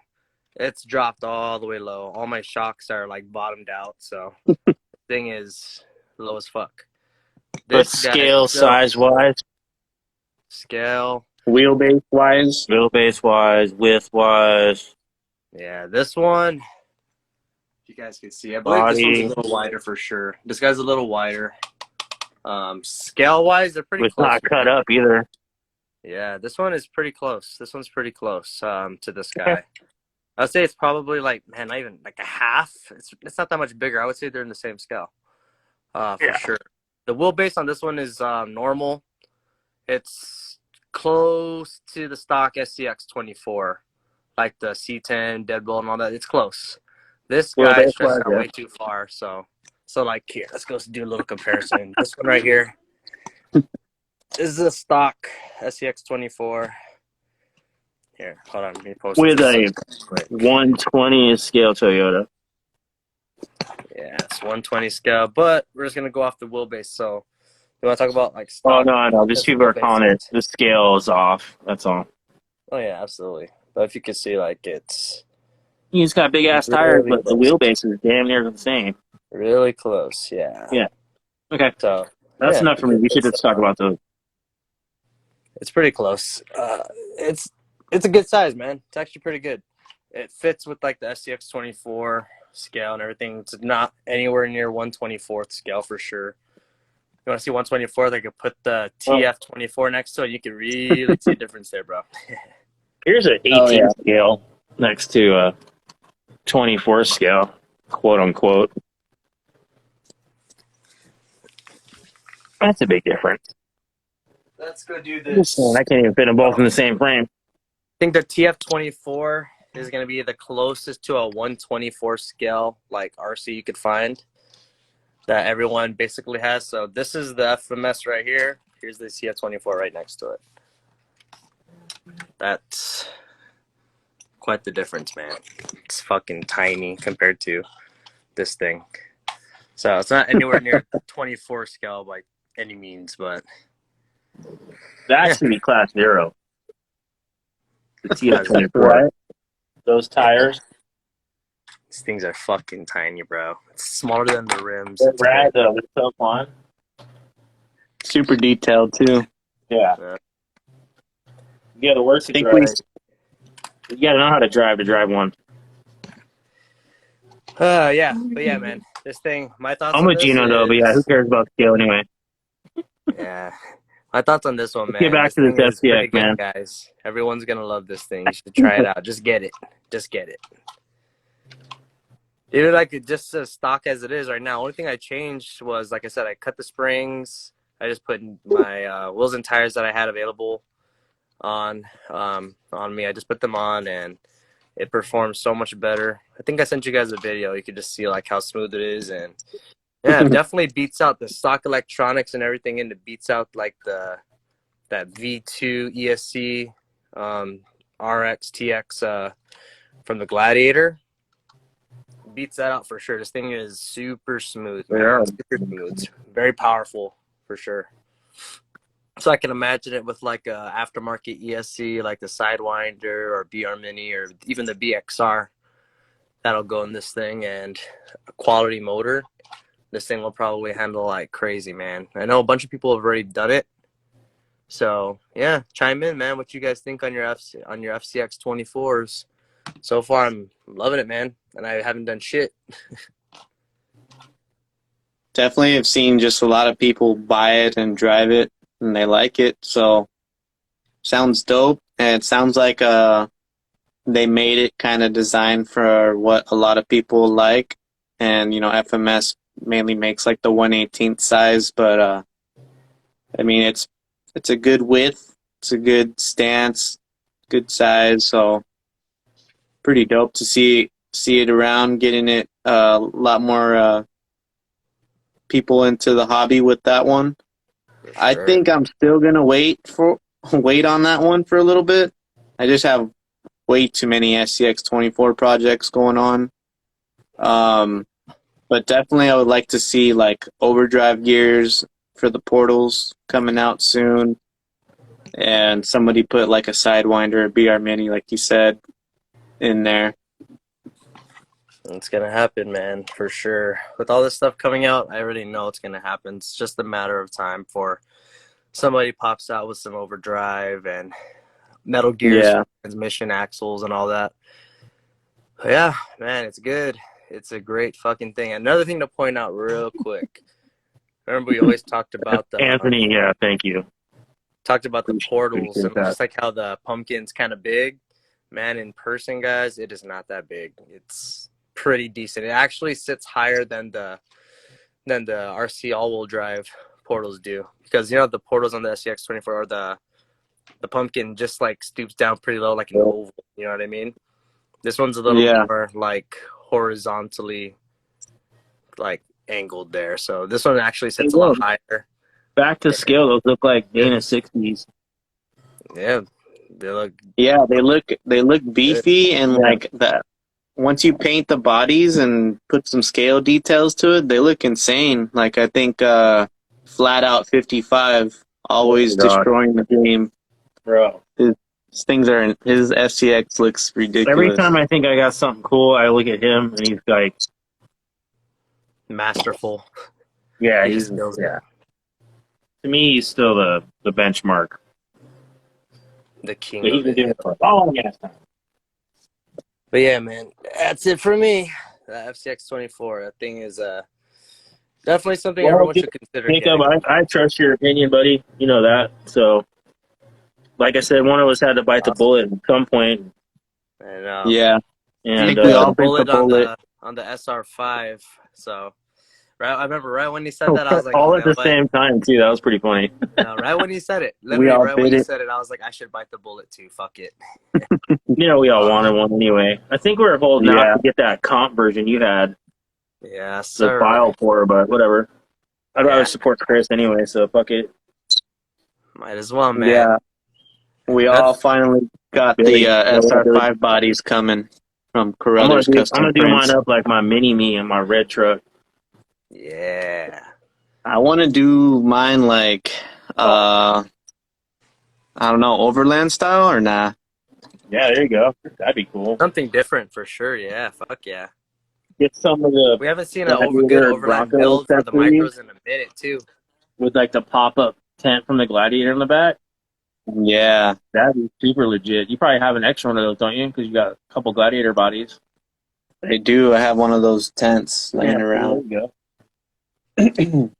it's dropped all the way low. All my shocks are like bottomed out, so the thing is low as fuck. But scale size wise, wheelbase wise, width wise. Yeah, this one, if you guys can see, I believe this one's a little wider for sure. This guy's a little wider. Scale wise, they're pretty close. It's not cut up either. Yeah, this one is pretty close. This one's pretty close to this guy. I'd say it's probably like, man, not even like a half. It's not that much bigger. I would say they're in the same scale, for sure. The wheelbase on this one is normal. It's close to the stock SCX24, like the C10, Deadbolt, and all that. It's close. This guy stretched out way too far. So like here, let's go do a little comparison. This one right here. This is a stock SCX24. Here, hold on. Let me post with a 120 scale Toyota. Yeah, it's 120 scale, but we're just gonna go off the wheelbase. So, you want to talk about like stock? Oh no, just people are calling it. The scale is off. That's all. Oh yeah, absolutely. But if you could see, like it's. He's got big ass tires, but the wheelbase is damn near the same. Really close, yeah. Yeah. Okay. So that's enough for me. We should just talk about those. It's pretty close. It's a good size, man. It's actually pretty good. It fits with like the SCX24 scale and everything. It's not anywhere near 124th scale for sure. You want to see 124th? I could put the TF24 next to it. You can really see a difference there, bro. Here's an 18 scale next to a 24 scale, quote unquote. That's a big difference. Let's go do this. I can't even fit them both in the same frame. I think the TF24 is going to be the closest to a 124 scale like RC you could find that everyone basically has. So this is the FMS right here. Here's the TF24 right next to it. That's quite the difference, man. It's fucking tiny compared to this thing. So it's not anywhere near the 24 scale by any means, but that should be class 0. The TF24, right? Those tires. These things are fucking tiny, bro. It's smaller than the rims. They're rad though. It's so fun. Super detailed too. Yeah. You gotta work to drive. You gotta know how to drive one. Yeah, but yeah, man, this thing. My thoughts I'm on with this Gino though, but yeah, who is, cares about scale anyway? yeah, my thoughts on this one, Let's get man. back This to this thing is FTX, pretty good, man. guys. Everyone's gonna love this thing. You should try it out. Just get it. Just get it. Even like just as stock as it is right now. Only thing I changed was, like I said, I cut the springs. I just put my wheels and tires that I had available on me. I just put them on, and it performs so much better. I think I sent you guys a video. You could just see like how smooth it is, and yeah, it definitely beats out the stock electronics and everything, and it beats out like that V2 ESC RX TX from the Gladiator. Beats that out for sure. This thing is super smooth, man. Yeah. Super smooth. It's very powerful for sure. So I can imagine it with like a aftermarket ESC, like the Sidewinder or BR Mini or even the BXR. That'll go in this thing, and a quality motor. This thing will probably handle like crazy, man. I know a bunch of people have already done it. So yeah, chime in, man. What you guys think on your FCX 24s? So far, I'm loving it, man, and I haven't done shit. Definitely have seen just a lot of people buy it and drive it, and they like it. So sounds dope, and it sounds like they made it kind of designed for what a lot of people like. And FMS mainly makes like the 1/18th size, but I mean it's a good width, it's a good stance, good size, so pretty dope to see it around, getting it a lot more people into the hobby with that one. For I sure. think I'm still gonna wait on that one for a little bit. I just have way too many SCX 24 projects going on. But definitely I would like to see like overdrive gears for the portals coming out soon. And somebody put like a Sidewinder or BR Mini, like you said, in there. It's gonna happen, man, for sure. With all this stuff coming out, I already know it's gonna happen. It's just a matter of time for somebody pops out with some overdrive and metal gears, Yeah. transmission axles, and all that. But yeah, man, it's good. It's a great fucking thing. Another thing to point out real quick. Remember, we always talked about the Anthony, yeah, thank you. portals Appreciate and that. just like how the pumpkin's kind of big. Man, in person, guys, it is not that big. It's pretty decent. It actually sits higher than the RC all-wheel drive portals do, because the portals on the SCX 24 or the pumpkin just like stoops down pretty low, like an oval. You know what I mean? This one's a little more like horizontally like angled there. So this one actually sits a lot higher. Back to scale, those look like Dana 60s. Yeah, they look. Yeah, they look beefy, and like that. Once you paint the bodies and put some scale details to it, they look insane. Like I think Flat Out 55 always destroying the game. Bro. His things are his FCX looks ridiculous. Every time I think I got something cool, I look at him and he's like masterful. Yeah, He he's just kills it. To me, he's still the benchmark. The king But of he's been it. doing it for a long ass time. But yeah, man, that's it for me. The FCX 24. That thing is definitely something everyone should consider. Jacob, I trust your opinion, buddy. You know that. So, like I said, one of us had to bite the bullet at some point. And yeah, and I think we all bit the bullet on the SR5. So, right, I remember right when he said that, I was like, all at the same time too. That was pretty funny. No, right when he said it, literally right when he said it, I was like, I should bite the bullet too. Fuck it. We all wanted one anyway. I think we're holding out to get that comp version you had. Yeah, sir. The file for, but whatever. I'd rather support Chris anyway, so fuck it. Might as well, man. Yeah. We all finally got the SR5 bodies coming from Carruthers Custom I'm gonna do Prints. mine up like my mini-me and my red truck. Yeah. I want to do mine like, I don't know, overland style or nah? Yeah, there you go. That'd be cool. Something different for sure. Yeah, fuck yeah. Get some of the. We haven't seen a good overland build for the micros in a minute too. With like the pop-up tent from the Gladiator in the back. Yeah, that'd be super legit. You probably have an extra one of those, don't you? Because you got a couple Gladiator bodies. I do. I have one of those tents laying around. There you go.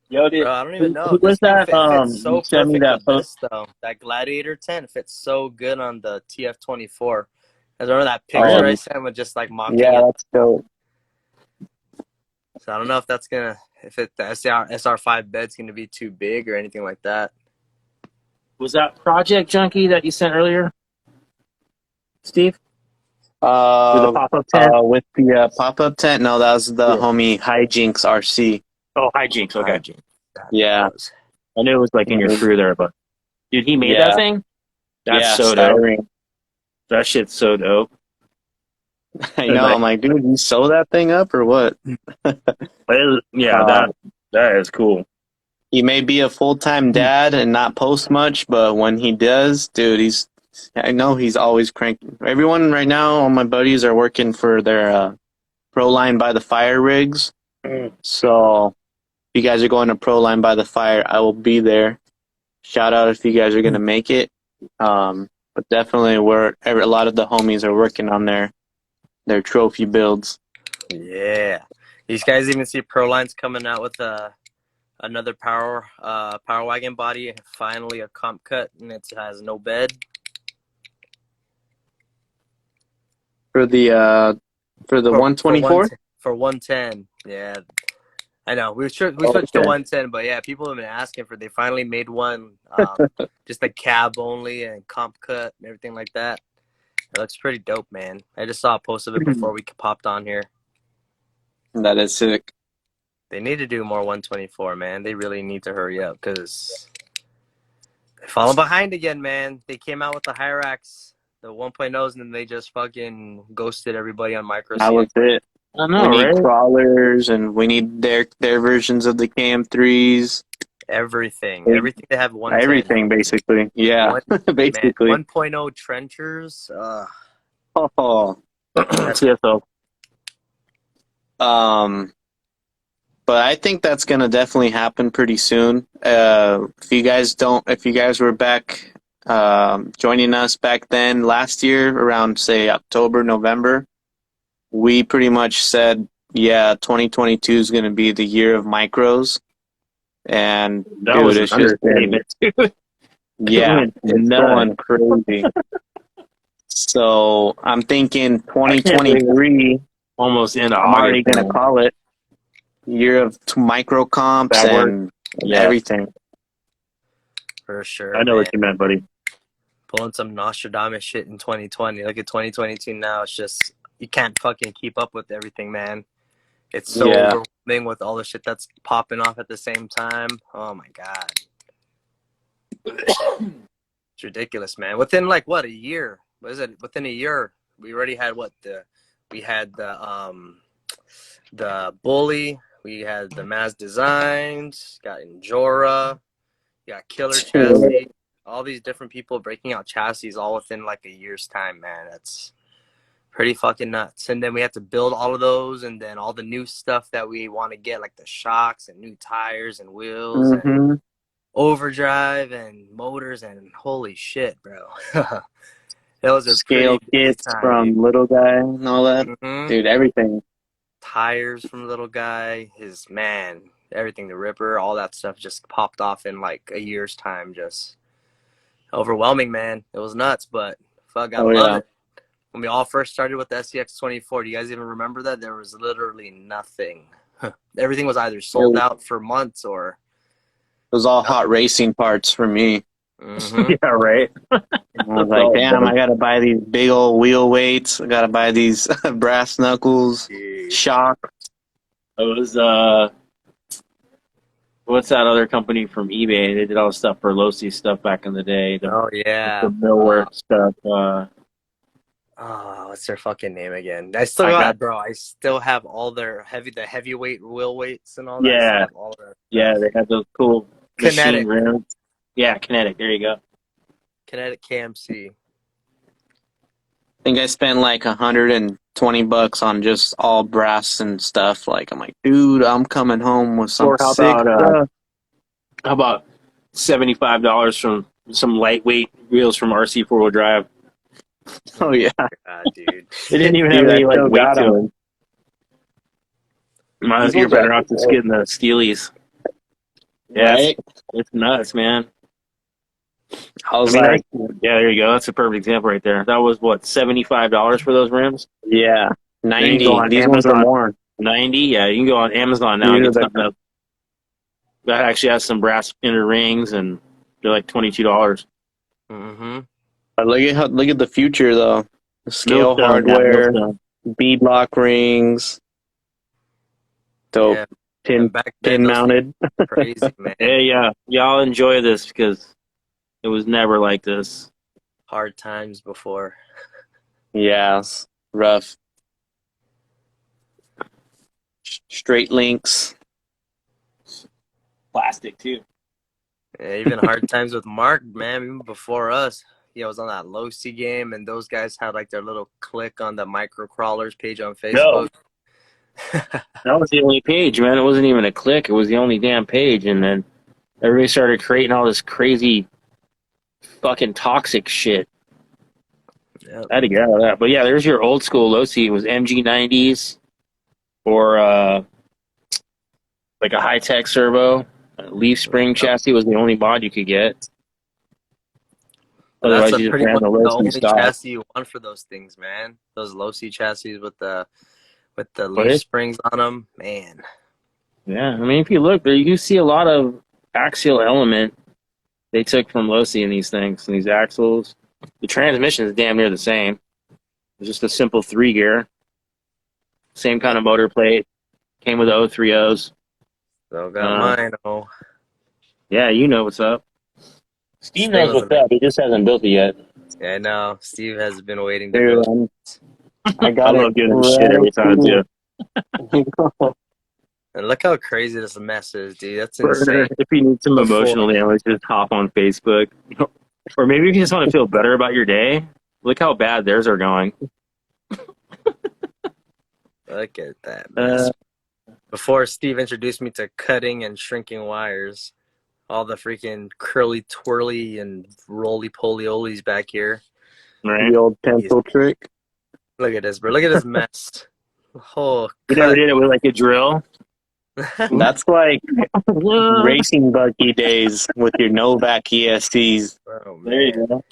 Yo, Bro, I don't even know. who was This thing that? fits You so sent me perfect that with post. this though. That Gladiator tent fits so good on the TF24. I remember that picture I Oh, sent with just like mocking yeah, it. that's dope. So I don't know if that's gonna the SR5 bed's gonna be too big or anything like that. Was that Project Junkie that you sent earlier, Steve? With the Uh, pop up tent? with the pop-up tent? No, that was the Yeah. homie Hijinks RC. Oh, Hijinks. Okay. Hygiene. That Yeah. was. I knew it was like in your crew there, but dude, he made that Yeah. thing? That's Yeah, so dope. styrene. That shit's so dope. I And know. like, I'm like, dude, you sew that thing up or what? yeah, Uh, that is cool. he may be a full-time dad and not post much, but when he does, dude, I know he's always cranking. Everyone right now, all my buddies are working for their Pro Line by the Fire rigs. Mm. So if you guys are going to Pro Line by the Fire, I will be there. Shout out if you guys are going to make it. But definitely a lot of the homies are working on their trophy builds. Yeah. These guys even see Proline's coming out with another power wagon body, finally a comp cut, and it has no bed. For the 124? For 110. Yeah. I know. We switched to Okay. 110, but yeah, people have been asking for. They finally made one, just a cab only and comp cut and everything like that. It looks pretty dope, man. I just saw a post of it before we popped on here. That is sick. They need to do more 124, man. They really need to hurry up because they're falling behind again, man. They came out with the Hyrax, the 1.0s, and then they just fucking ghosted everybody on micro. That was it. I We know, need right? crawlers and we need their versions of the KM3s. Everything they have 110. Everything basically. Yeah. Man, Basically. 1.0 trenchers. Oh. TSO. But I think that's gonna definitely happen pretty soon. If you guys were back joining us back then last year around say October, November, we pretty much said, yeah, 2022 is gonna be the year of micros. And That dude, was an it's just been, understatement, dude. yeah, It it's went going crazy. So I'm thinking I can't believe 2023. almost into I'm already August. gonna call it year of micro comps That work? and Yeah. everything. For sure. I know man. what you meant, buddy. Pulling some Nostradamus shit in 2020. Look at 2022 now. It's just you can't fucking keep up with everything, man. It's so overwhelming with all the shit that's popping off at the same time. Oh my god. It's ridiculous, man. Within like what, a year? What is it? Within a year, we already had the Bully, we had the Maz Designs, got Enjora, got Killer Chassis, all these different people breaking out chassis all within like a year's time, man. That's pretty fucking nuts. And then we have to build all of those, and then all the new stuff that we want to get, like the shocks and new tires and wheels and overdrive and motors, and holy shit, bro. Those are Scale kits from Little Guy and all that. Dude, everything. Tires from Little Guy, everything, the Ripper, all that stuff just popped off in like a year's time. Just overwhelming, man. It was nuts, but fuck, I love it. When we all first started with the SCX24, do you guys even remember that? There was literally nothing. Everything was either sold out for months or... It was all hot racing parts for me. Yeah, right. I was like, damn, I gotta buy these big old wheel weights. I gotta buy these brass knuckles, shock. It was what's that other company from eBay? They did all the stuff for Losi stuff back in the day. The millwork stuff. What's their fucking name again? I still have all their heavyweight wheel weights and all that stuff. Yeah, they had those cool Kinetic rims. Yeah, Kinetic. There you go. Kinetic KMC. I think I spent like $120 on just all brass and stuff. Like, I'm like, dude, I'm coming home with some sick stuff. How about $75 from some lightweight wheels from RC 4-wheel drive? Oh yeah, God, dude. They didn't even dude, have I any like still weight got to them. it. You're Those are better actually off just good, getting the Steelies. Yeah, right? it's nuts, man. I I was mean, like, yeah, there you go. That's a perfect example right there. That was what, $75 for those rims. yeah, Then you can go 90. on These ones are Amazon, more. 90. Yeah, you can go on Amazon now These and are get the something that actually has some brass inner rings, and they're like $22. Mm-hmm. look at the future though. Scale Millstone, yeah, hardware, Millstone. beadlock rings, dope. Yeah. Pin And back then, pin those things mounted. were crazy, man. Hey, y'all enjoy this because it was never like this. Hard times before. Yeah, it's rough. Straight links. Plastic too. Yeah, even hard times with Mark, man. Even before us, he was on that Losi game, and those guys had like their little click on the micro crawlers page on No, Facebook. that was the only page, man. It wasn't even a click. It was the only damn page, and then everybody started creating all this crazy, fucking toxic shit. Yep. I had to get out of that. But yeah, there's your old school Losi. It was MG90s or like a high tech servo. Leaf spring chassis was the only mod you could get. And that's Otherwise, a you just pretty ran much the the Losi only stock. chassis you want for those things, man. Those Losi chassis with the leaf Right? springs on them, man. Yeah, I mean, if you look there, you see a lot of axial element they took from Losi in these things, in these axles. The transmission is damn near the same. It's just a simple 3 gear. Same kind of motor plate. Came with the 030s. Still got mine. Oh, Yeah, you know what's up. Steve thing knows was what's amazing. up. He just hasn't built it yet. Yeah, I know. Steve has been waiting to Dude, build. I I got it love giving him shit ready. every time, too. And look how crazy this mess is, dude. That's Burner, insane. if you need some Before, emotional damage, just hop on Facebook. Or maybe if you just want to feel better about your day, look how bad theirs are going. look at that mess. Uh, Before Steve introduced me to cutting and shrinking wires, all the freaking curly, twirly, and roly poly olies back here. right? The old pencil trick. Look at this, bro. Look at this mess. Oh, You never cut. did it with like a drill? That's like What? racing buggy days with your Novak ESCs. Oh, There you man. go.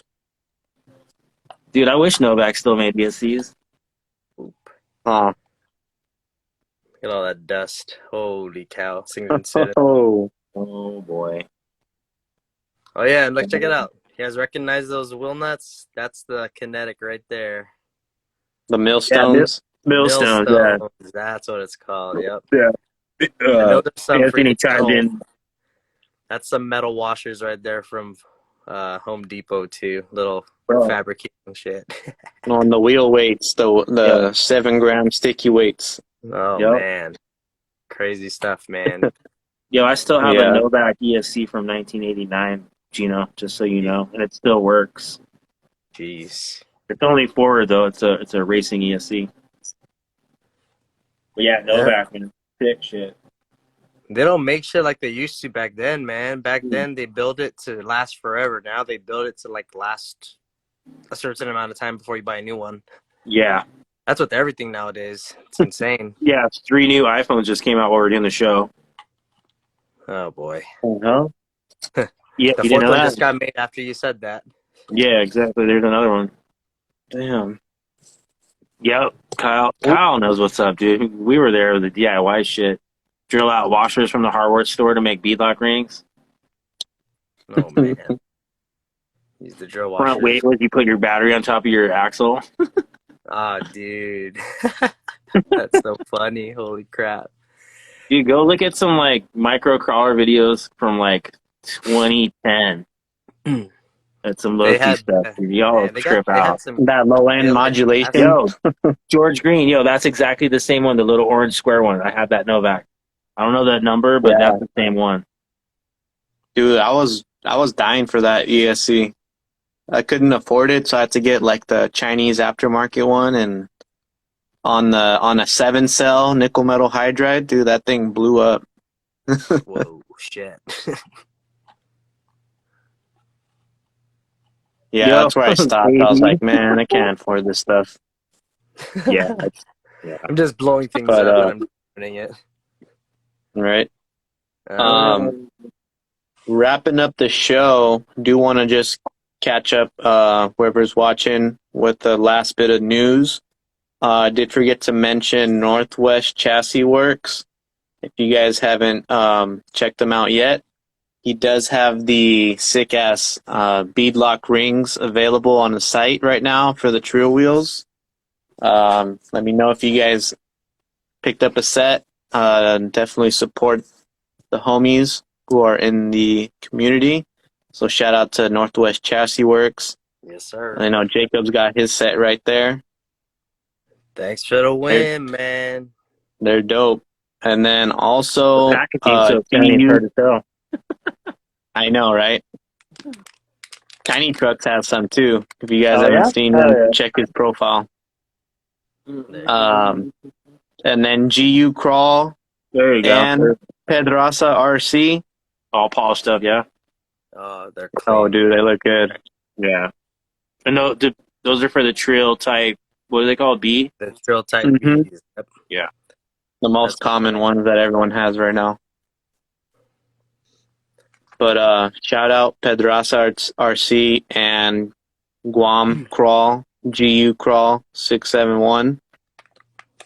Dude, I wish Novak still made BSCs. Oop. Oh, Look at all that dust. Holy cow. Thing's been sitting. oh, Oh, boy. Oh, yeah, and look, check it out. You guys recognize those wheel nuts? That's the kinetic right there. the millstones. Millstones, yeah. Millstones. That's what it's called. Yep. Yeah. I know there's some Anthony freaking chimed metal. in. That's some metal washers right there from Home Depot too. Little Bro. fabricating shit. On the wheel weights, the Yep. 7-gram sticky weights. Oh Yep. man, crazy stuff, man. Yo, I still have a Yeah. Novak ESC from 1989, Gino, just so you know. And it still works. Jeez. It's only forward, though. It's a racing ESC. But yeah, Novak, man. Sick shit. They don't make shit like they used to back then, man. Back then they built it to last forever. Now they build it to like last a certain amount of time before you buy a new one. Yeah. That's with everything nowadays. It's insane. Yeah, 3 new iPhones just came out while we were doing the show. Oh boy. Uh-huh. Yeah, The you didn't fourth know one that? just got made after you said that. Yeah, exactly. There's another one. Damn. Yep, Kyle knows what's up, dude. We were there with the DIY shit. Drill out washers from the hardware store to make beadlock rings. Oh man. Use the drill washers. Front weight was you put your battery on top of your axle. Ah, dude. That's so funny. Holy crap. Dude, go look at some like micro crawler videos from like 2010. That's some They low-key had stuff. Dude. Y'all man, trip they out. had some That low end Really? modulation. Yo, George Green. Yo, that's exactly the same one, the little orange square one. I have that Novak. I don't know that number, but Yeah. that's the same one. Dude, I was dying for that ESC. I couldn't afford it, so I had to get like the Chinese aftermarket one, and on a 7-cell nickel metal hydride, dude, that thing blew up. whoa shit. Yeah, Yo, that's where I stopped. I was like, man, I can't afford this stuff. yeah, yeah. I'm just blowing things But up, and I'm doing it. right. Uh, Wrapping up the show, do want to just catch up whoever's watching with the last bit of news. I did forget to mention Northwest Chassis Works. If you guys haven't checked them out yet, he does have the sick ass beadlock rings available on the site right now for the trail wheels. Let me know if you guys picked up a set. Definitely support the homies who are in the community. So shout out to Northwest Chassis Works. yes, sir. I know Jacob's got his set right there. Thanks for the win, man. They're dope. And then also, The packaging so skinny, it's hard to tell. I know, right? Tiny Trucks has some too. If you guys Oh, haven't yeah? seen Oh, him, yeah. check his profile. There And then GU Crawl There you go. and Pedraza RC. All polished up, yeah. they're clean. Oh, dude, they look good. Yeah. And those are for the trail type, what do they call it, B? The trail type Mhm. Bs. Yep. Yeah. The most That's common ones that everyone has right now. But shout out Pedraza RC and Guam Crawl, GU Crawl 671.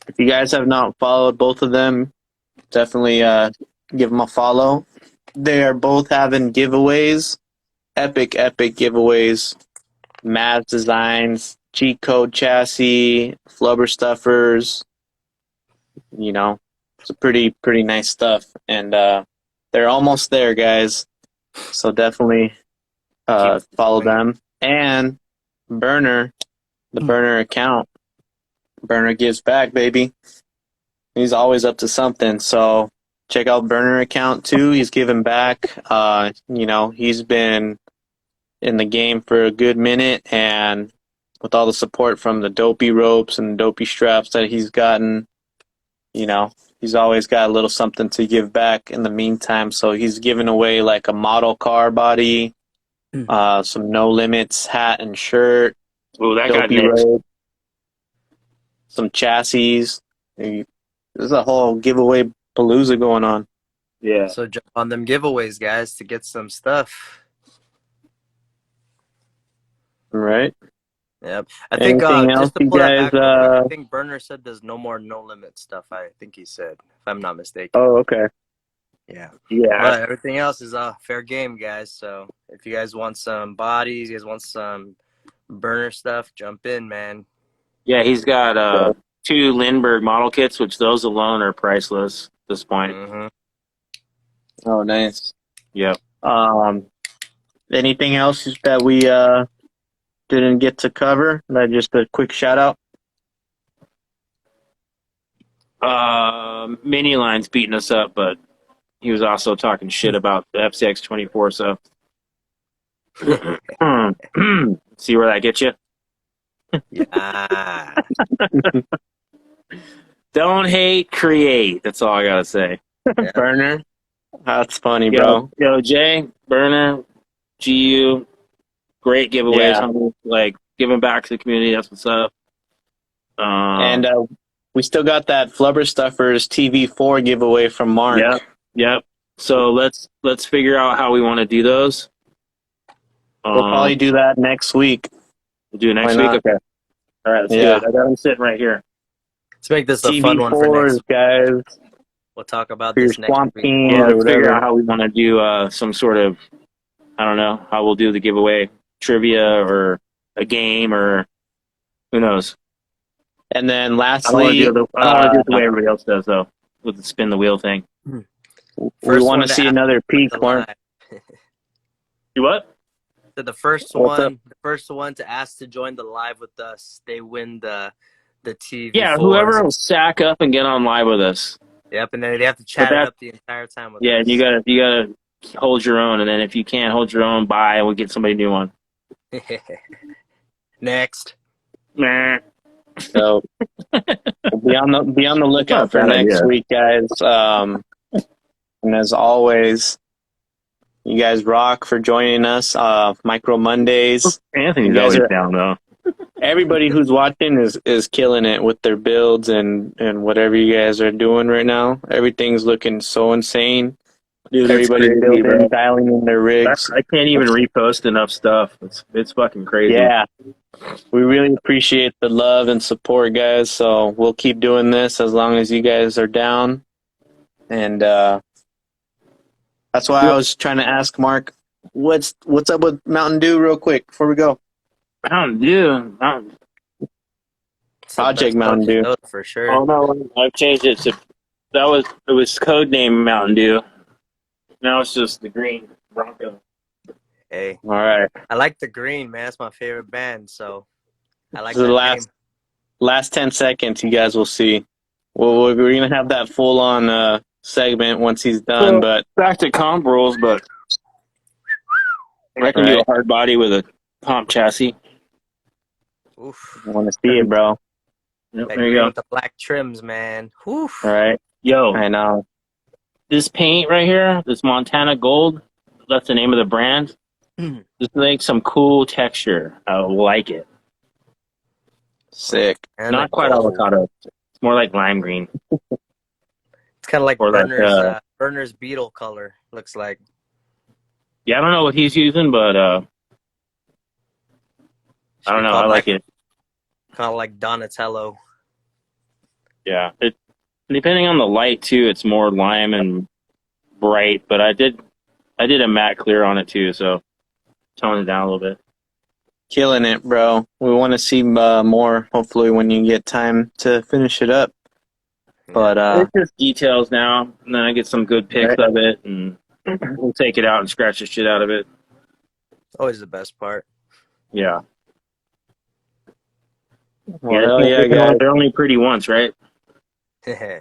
If you guys have not followed both of them, definitely give them a follow. They are both having giveaways, epic giveaways. Mavs designs, cheat code chassis, flubber stuffers. You know, it's a pretty nice stuff, and they're almost there, guys. So definitely follow them. And Burner, the Burner account. Burner gives back, baby. He's always up to something. So check out Burner account too. He's giving back. He's been in the game for a good minute, and with all the support from the dopey ropes and dopey straps that he's gotten, he's always got a little something to give back in the meantime. So he's giving away like a model car body, some No Limits hat and shirt, Oh, that got dopey next. rope, some chassis. There's a whole giveaway palooza going on. Yeah. So jump on them giveaways, guys, to get some stuff. Right? Yep. I think Anything else just to you pull that guys, back real quick, I think Burner said there's no more no limit stuff. I think he said, if I'm not mistaken. Oh, okay. Yeah. Yeah. But everything else is fair game, guys. So if you guys want some bodies, you guys want some Burner stuff, jump in, man. Yeah, he's got 2 Lindbergh model kits, which those alone are priceless at this point. Mm-hmm. Oh, nice. Yep. Anything else that we didn't get to cover? Just a quick shout out. Mini Line's beating us up, but he was also talking shit about the FCX 24. So see where that gets you. Yeah. Don't hate, create. That's all I gotta say. Yeah. Burner. That's funny, bro. Yo, Jay, Burner, GU, great giveaways. Yeah. Homie. Like giving back to the community. That's what's up. And we still got that Flubber Stuffers TV4 giveaway from Mark. Yep. So let's figure out how we want to do those. We'll probably do that next week. We'll do it next Why week. not? Okay. All right. Let's do Yeah. it. I got them sitting right here. Let's make this a fun one for TV4s, next week. guys. We'll talk about For your this next Swamp week. King Yeah, or let's figure whatever. out how we want to do some sort of, I don't know, how we'll do the giveaway, trivia or a game or who knows. And then I lastly, don't want to do it the way everybody else does though, with the spin the wheel thing. we First want one to see ask another peak, the Mark. live. You what? So the first What's up? one to ask to join the live with us, they win the TV. Yeah, whoever will sack up and get on live with us. Yep, and then they have to chat But it that- up the entire time with Yeah, us. you gotta hold your own, and then if you can't hold your own, bye, and we'll get somebody new one. Next. Nah. So be on the lookout Not a for bad next idea. week, guys. And as always, You guys rock for joining us. Micro Mondays. Anthony's You guys always are- down though. Everybody who's watching is killing it with their builds and whatever you guys are doing right now. Everything's looking so insane. Dude, it's Everybody's crazy, building, bro. dialing in their rigs. I can't even repost enough stuff. It's fucking crazy. Yeah. We really appreciate the love and support, guys. So we'll keep doing this as long as you guys are down. And that's why I was trying to ask Mark, what's up with Mountain Dew real quick before we go? Mountain Dew. It's the Project best Mountain Dew. soda for sure. Oh no, I've changed it to it was code name Mountain Dew. Now it's just the green Bronco. Hey, All right. I like the green, man. It's my favorite band, so I like This is that the name. last 10 seconds, you guys will see. Well, we're going to have that full-on segment once he's done, but Back to comp rules, but I can do a Right. hard body with a comp chassis. Oof. I want to see it, bro. Yep, That there you green go. with the black trims, man. Oof. All right. Yo, I know. this paint right here, this Montana Gold, that's the name of the brand. This makes some cool texture. I like it. Sick. And Not the quite gold. avocado. It's more like lime green. It's kind of like Or like, Burner's Beetle color. Looks like. Yeah, I don't know what he's using, but I don't know. I like it. Kind of like Donatello. Yeah. It depending on the light too, it's more lime and bright. But I did a matte clear on it too, so tone it down a little bit. Killing it, bro. We want to see more, hopefully, when you get time to finish it up. But It's just details now, and then I get some good pics of it, and we'll take it out and scratch the shit out of it. Always the best part. Yeah. well, yeah, guys. They're only pretty once, right?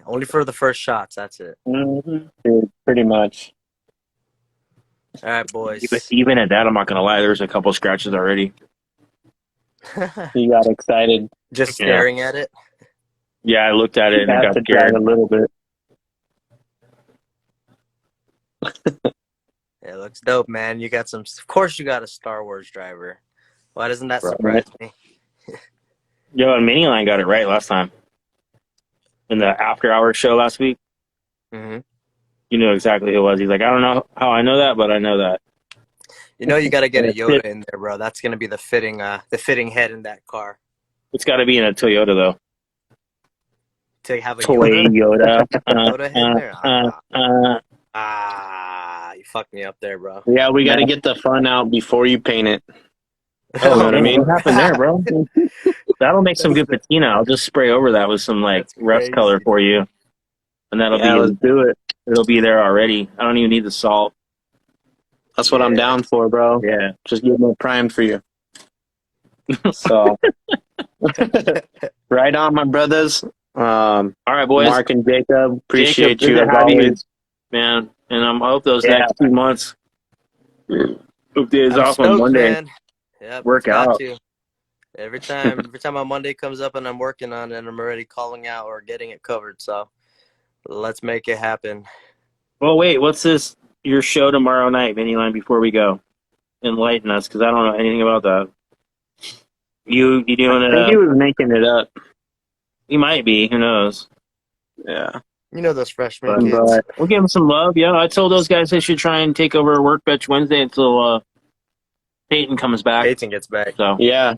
Only for the first shots. That's it. Dude, pretty much. All right, boys. Even at that, I'm not gonna lie. There's a couple scratches already. You got excited. Just staring at it. Yeah, I looked at it and You I have got to try scared. a little bit. It looks dope, man. You got some. Of course, you got a Star Wars driver. Why doesn't that Right. surprise me? Yo, and Miniline got it right last time. In the after hours show last week, Mm-hmm. you knew exactly who it was. He's like, I don't know how I know that, but I know that. You know, you got to get a That's Yoda it. in there, bro. That's gonna be the fitting head in that car. It's got to be in a Toyota though. To have a Toy Yoda, Yoda. Yoda head there. You fucked me up there, bro. Yeah, we got to get the fun out before you paint it. Oh, know what I mean? What happened there, bro? That'll make some good patina. I'll just spray over that with some like That's rust crazy. color for you, and that'll Yeah, let's do it. it'll be there already. I don't even need the salt. That's what I'm Yeah. down for, bro. Yeah. Just getting it primed for you. So, right on, my brothers. All right, boys. Mark and Jacob, appreciate Jacob, you good as to have you, always. man. And I hope those Yeah. next 2 months. Hope days I'm off on stoked, Monday. man. Yep, Work got out. to. Every time my Monday comes up and I'm working on it, and I'm already calling out or getting it covered. So let's make it happen. Well, wait. What's this? Your show tomorrow night, Miniline? Before we go, enlighten us, because I don't know anything about that. You doing I think he it? was making it up. You might be. Who knows? Yeah. You know those freshman But, kids. We'll give them some love. Yeah, I told those guys they should try and take over Workbench Wednesday until Peyton comes back. Peyton gets back. So yeah.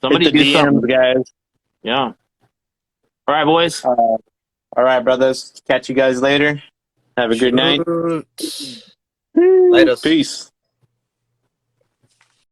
somebody Hit the do DMs, something. guys. Yeah. All right, boys. All right, brothers. Catch you guys later. Have a good night. Later. Peace.